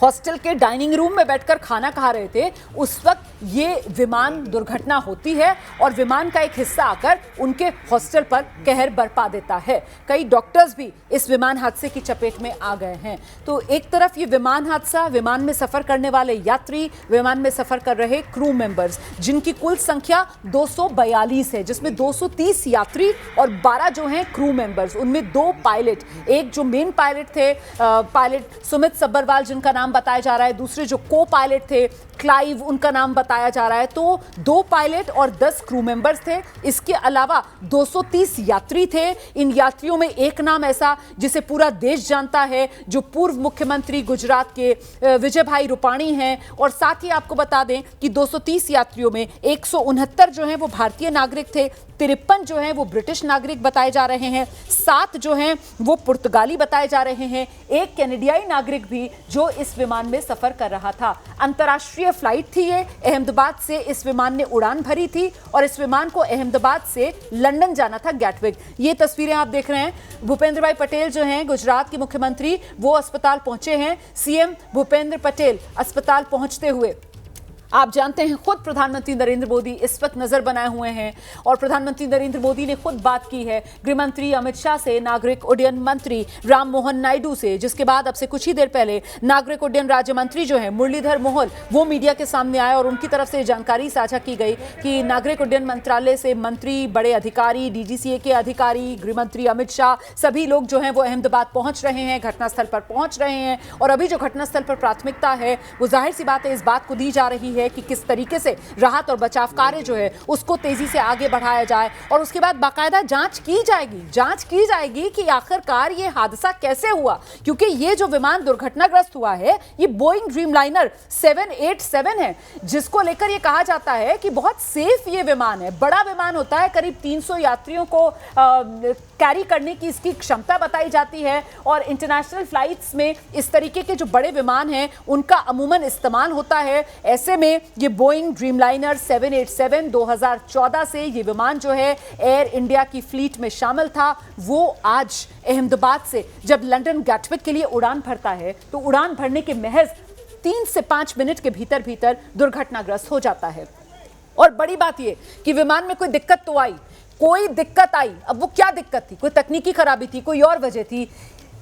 हॉस्टल के डाइनिंग रूम में बैठकर खाना खा रहे थे, उस वक्त ये विमान दुर्घटना होती है और विमान का एक हिस्सा आकर उनके हॉस्टल पर कहर बरपा देता है। कई डॉक्टर्स भी इस विमान हादसे की चपेट में आ गए हैं। तो एक तरफ ये विमान हादसा, विमान में सफर करने वाले यात्री, विमान में सफर कर रहे क्रू मेंबर्स, जिनकी कुल संख्या 242 है, जिसमें 230 यात्री और 12 जो हैं क्रू मेंबर्स, उनमें 2 पायलट, एक जो मेन पायलट थे पायलट सुमित सब्बरवाल जिनका नाम बताया जा रहा है, दूसरे जो को पायलट थे क्लाइव उनका नाम बताया जा रहा है। तो 2 पायलट और 10 क्रू मेंबर्स थे। इसके अलावा 230 यात्री थे। इन यात्रियों में एक नाम ऐसा जिसे पूरा देश जानता है, जो पूर्व मुख्यमंत्री गुजरात के विजय भाई रूपाणी हैं। और साथ ही आपको बता दें कि 230 यात्रियों में 169 जो हैं वो भारतीय नागरिक थे, 53 जो हैं वो ब्रिटिश नागरिक बताए जा रहे हैं, 7 जो हैं वो पुर्तगाली बताए जा रहे हैं, एक कनाडियाई नागरिक भी जो इस विमान में सफर कर रहा था। अंतर्राष्ट्रीय फ्लाइट थी ये, अहमदाबाद से इस विमान ने उड़ान भरी थी और इस विमान को अहमदाबाद से लंदन जाना था, गैटविक। ये तस्वीरें आप देख रहे हैं। भूपेंद्र भाई पटेल जो हैं गुजरात के मुख्यमंत्री, वो अस्पताल पहुंचे हैं। सीएम भूपेंद्र पटेल अस्पताल पहुंचते हुए, आप जानते हैं खुद प्रधानमंत्री नरेंद्र मोदी इस वक्त नजर बनाए हुए हैं और प्रधानमंत्री नरेंद्र मोदी ने खुद बात की है गृहमंत्री अमित शाह से, नागरिक उड्डयन मंत्री राम मोहन नायडू से, जिसके बाद अब से कुछ ही देर पहले नागरिक उड्डयन राज्य मंत्री जो है मुरलीधर मोहन, वो मीडिया के सामने आए और उनकी तरफ से जानकारी साझा की गई कि नागरिक उड्डयन मंत्रालय से मंत्री, बड़े अधिकारी, डीजीसीए के अधिकारी, गृहमंत्री अमित शाह, सभी लोग जो हैं वो अहमदाबाद पहुंच रहे हैं, घटनास्थल पर पहुंच रहे हैं। और अभी जो घटनास्थल पर प्राथमिकता है वो जाहिर सी बात है इस बात को दी जा रही है कि किस तरीके से राहत और बचाव कार्य जो है उसको तेजी से आगे बढ़ाया जाए और उसके बाद बाकायदा जांच की जाएगी कि आखिरकार ये हादसा कैसे हुआ। क्योंकि ये जो विमान दुर्घटनाग्रस्त हुआ है ये बोइंग ड्रीमलाइनर 787 है, जिसको लेकर ये कहा जाता है कि बहुत सेफ ये विमान है, बड़ा विमान होता है, करीब 300 यात्रियों को कैरी करने की इसकी क्षमता बताई जाती है। और इंटरनेशनल फ्लाइट्स में इस तरीके के जो बड़े विमान हैं उनका अमूमन इस्तेमाल होता है। ऐसे में ये बोइंग ड्रीमलाइनर 787 2014 से ये विमान जो है एयर इंडिया की फ्लीट में शामिल था। वो आज अहमदाबाद से जब लंदन गैटविक के लिए उड़ान भरता है तो उड़ान भरने के महज 3 से 5 मिनट के भीतर भीतर दुर्घटनाग्रस्त हो जाता है। और बड़ी बात ये कि विमान में कोई दिक्कत तो आई, कोई दिक्कत आई, अब वो क्या दिक्कत थी, कोई तकनीकी खराबी थी, कोई और वजह थी,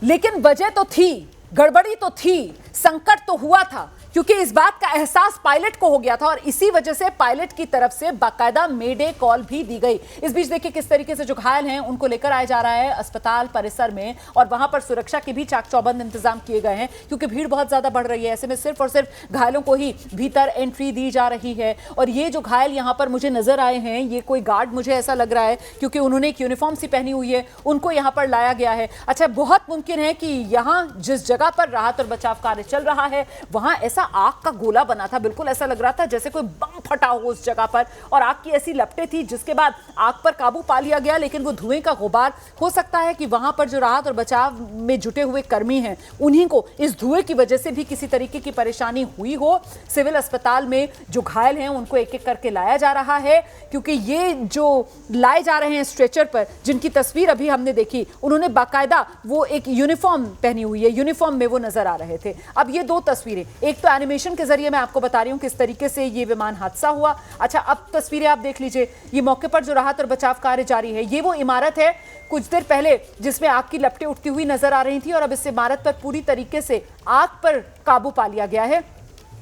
लेकिन वजह तो थी, गड़बड़ी तो थी, संकट तो हुआ था। क्योंकि इस बात का एहसास पायलट को हो गया था और इसी वजह से पायलट की तरफ से बाकायदा मेडे कॉल भी दी गई। इस बीच देखिए किस तरीके से जो घायल हैं उनको लेकर आया जा रहा है अस्पताल परिसर में और वहां पर सुरक्षा के भी चाक चौबंद इंतजाम किए गए हैं क्योंकि भीड़ बहुत ज्यादा बढ़ रही है। ऐसे में सिर्फ और सिर्फ घायलों को ही भीतर एंट्री दी जा रही है। और ये जो घायल यहां पर मुझे नजर आए हैं ये कोई गार्ड मुझे ऐसा लग रहा है क्योंकि उन्होंने एक यूनिफॉर्म सी पहनी हुई है, उनको यहां पर लाया गया है। अच्छा, बहुत मुमकिन है कि यहां जिस जगह पर राहत और बचाव कार्य चल रहा है वहां ऐसा आग का गोला बना था, बिल्कुल ऐसा लग रहा था जैसे कोई बम फटा हो उस जगह पर और आग की ऐसी लपटें थी जिसके बाद आग पर काबू पा लिया गया। लेकिन वो धुएं का गुबार, हो सकता है कि वहां पर जो राहत और बचाव में जुटे हुए कर्मी हैं उन्हीं को इस धुएं की वजह से भी किसी तरीके की परेशानी हुई हो। सिविल अस्पताल में जो घायल हैं उनको एक एक करके लाया जा रहा है क्योंकि ये जो लाए जा रहे हैं स्ट्रेचर पर, जिनकी तस्वीर अभी हमने देखी, उन्होंने बाकायदा वो एक यूनिफॉर्म पहनी हुई है, यूनिफॉर्म में वो नजर आ रहे थे। अब ये दो तस्वीरें, एक तो एनिमेशन के जरिए मैं आपको बता रही हूं किस तरीके से ये विमान हादसा हुआ। अच्छा, अब तस्वीरें आप देख लीजिए, ये मौके पर जो राहत और बचाव कार्य जारी है। ये वो इमारत है कुछ देर पहले जिसमें आग की लपटें उठती हुई नजर आ रही थी और अब इस इमारत पर पूरी तरीके से आग पर काबू पा लिया गया है।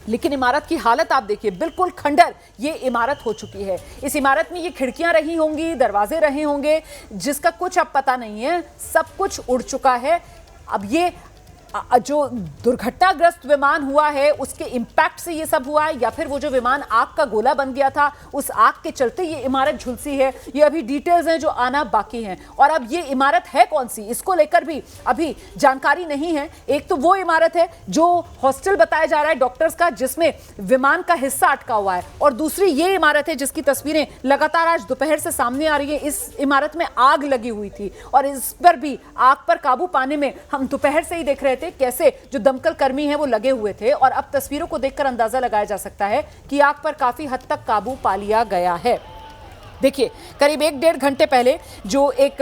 लेकिन इमारत की हालत आप देखिए, बिल्कुल खंडर ये इमारत हो चुकी है। इस इमारत में ये खिड़कियां रही होंगी, दरवाजे रहे होंगे, जिसका कुछ अब पता नहीं है, सब कुछ उड़ चुका है। अब ये जो दुर्घटनाग्रस्त विमान हुआ है उसके इंपैक्ट से ये सब हुआ है या फिर वो जो विमान आग का गोला बन गया था उस आग के चलते ये इमारत झुलसी है, ये अभी डिटेल्स हैं जो आना बाकी हैं। और अब ये इमारत है कौन सी, इसको लेकर भी अभी जानकारी नहीं है। एक तो वो इमारत है जो हॉस्टल बताया जा रहा है डॉक्टर्स का, जिसमें विमान का हिस्सा अटका हुआ है, और दूसरी ये इमारत है जिसकी तस्वीरें लगातार आज दोपहर से सामने आ रही है। इस इमारत में आग लगी हुई थी और इस पर भी आग पर काबू पाने में हम दोपहर से ही देख रहे थे कैसे जो दमकल कर्मी हैं वो लगे हुए थे। और अब तस्वीरों को देखकर अंदाजा लगाया जा सकता है कि आग पर काफी हद तक काबू पा लिया गया है। देखिए, करीब 1-1.5 घंटे पहले जो एक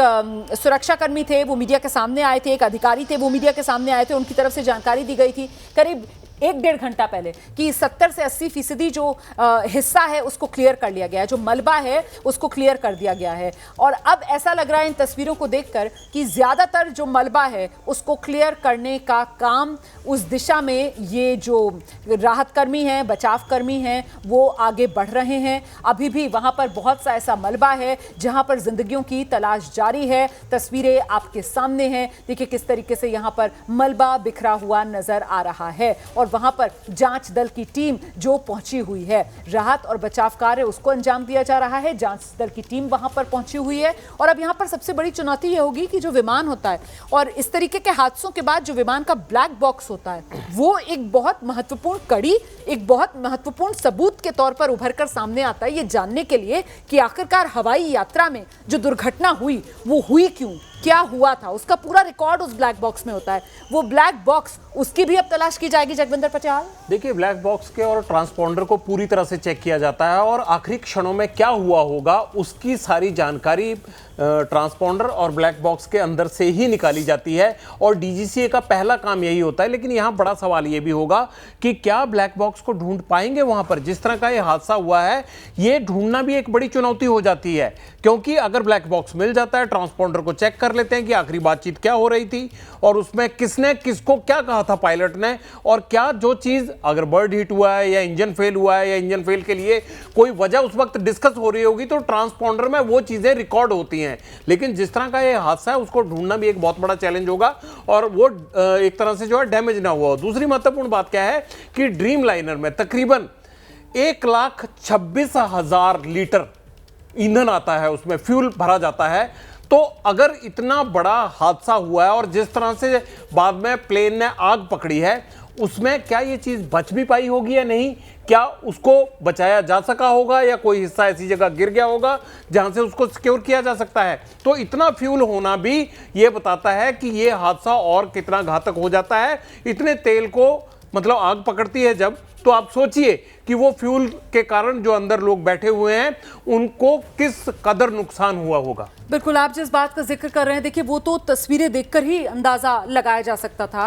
सुरक्षाकर्मी थे वो मीडिया के सामने आए थे, एक अधिकारी थे वो मीडिया के सामने आए थे, उनकी तरफ से जानकारी दी गई थी करीब 1-1.5 घंटा पहले कि 70 से 80% जो हिस्सा है उसको क्लियर कर लिया गया है, जो मलबा है उसको क्लियर कर दिया गया है। और अब ऐसा लग रहा है इन तस्वीरों को देखकर कि ज़्यादातर जो मलबा है उसको क्लियर करने का काम उस दिशा में ये जो राहत कर्मी हैं, बचाव कर्मी हैं, वो आगे बढ़ रहे हैं। अभी भी वहाँ पर बहुत सा ऐसा मलबा है जहाँ पर जिंदगियों की तलाश जारी है। तस्वीरें आपके सामने हैं, देखिए किस तरीके से यहाँ पर मलबा बिखरा हुआ नजर आ रहा है। और वहां पर जांच दल की टीम जो पहुंची हुई है, राहत और बचाव कार्य उसको अंजाम दिया जा रहा है। जांच दल की टीम वहां पर पहुंची हुई है और अब यहां पर सबसे बड़ी चुनौती यह होगी कि जो विमान होता है और इस तरीके के हादसों के बाद जो विमान का ब्लैक बॉक्स होता है वो एक बहुत महत्वपूर्ण कड़ी, एक बहुत महत्वपूर्ण सबूत के तौर पर उभर कर सामने आता है, ये जानने के लिए कि आखिरकार हवाई यात्रा में जो दुर्घटना हुई वो हुई क्यों, क्या हुआ था, उसका पूरा रिकॉर्ड उस ब्लैक बॉक्स में होता है। वो ब्लैक बॉक्स, उसकी भी अब तलाश की जाएगी जगविंदर पटियाल। देखिए, ब्लैक बॉक्स के और ट्रांसपॉन्डर को पूरी तरह से चेक किया जाता है और आखिरी क्षणों में क्या हुआ होगा उसकी सारी जानकारी ट्रांसपॉन्डर और ब्लैक बॉक्स के अंदर से ही निकाली जाती है और डीजीसीए का पहला काम यही होता है। लेकिन यहाँ बड़ा सवाल ये भी होगा कि क्या ब्लैक बॉक्स को ढूंढ पाएंगे वहां पर, जिस तरह का ये हादसा हुआ है ये ढूंढना भी एक बड़ी चुनौती हो जाती है। क्योंकि अगर ब्लैक बॉक्स मिल जाता है, ट्रांसपॉन्डर को चेक कर लेते हैं कि आखिरी बातचीत क्या हो रही थी और उसमें किसने किसको क्या कहा था पायलट ने, और क्या जो चीज अगर बर्ड हिट हुआ है या इंजन फेल हुआ है या इंजन फेल के लिए कोई वजह उस वक्त डिस्कस हो रही होगी तो ट्रांसपॉन्डर में वो चीजें रिकॉर्ड होती हैं। लेकिन जिस तरह का ये हादसा है उसको ढूंढना भी एक बहुत बड़ा चैलेंज होगा और वो एक तरह से जो है डैमेज ना हुआ। दूसरी महत्वपूर्ण बात क्या है कि ड्रीम लाइनर में तकरीबन 1,26,000 लीटर ईंधन आता है, उसमें फ्यूल भरा जाता है। तो अगर इतना बड़ा हादसा हुआ है और जिस तरह से बाद में प्लेन ने आग पकड़ी है उसमें क्या ये चीज बच भी पाई होगी या नहीं, क्या उसको बचाया जा सका होगा या कोई हिस्सा ऐसी जगह गिर गया होगा जहां से उसको सिक्योर किया जा सकता है। तो इतना फ्यूल होना भी ये बताता है कि ये हादसा और कितना घातक हो जाता है। इतने तेल को मतलब आग पकड़ती है जब, तो आप सोचिए कि वो फ्यूल के कारण जो अंदर लोग बैठे हुए हैं उनको किस कदर नुकसान हुआ होगा। बिल्कुल, आप जिस बात का जिक्र कर रहे हैं देखिए वो तो तस्वीरें देखकर ही अंदाजा लगाया जा सकता था।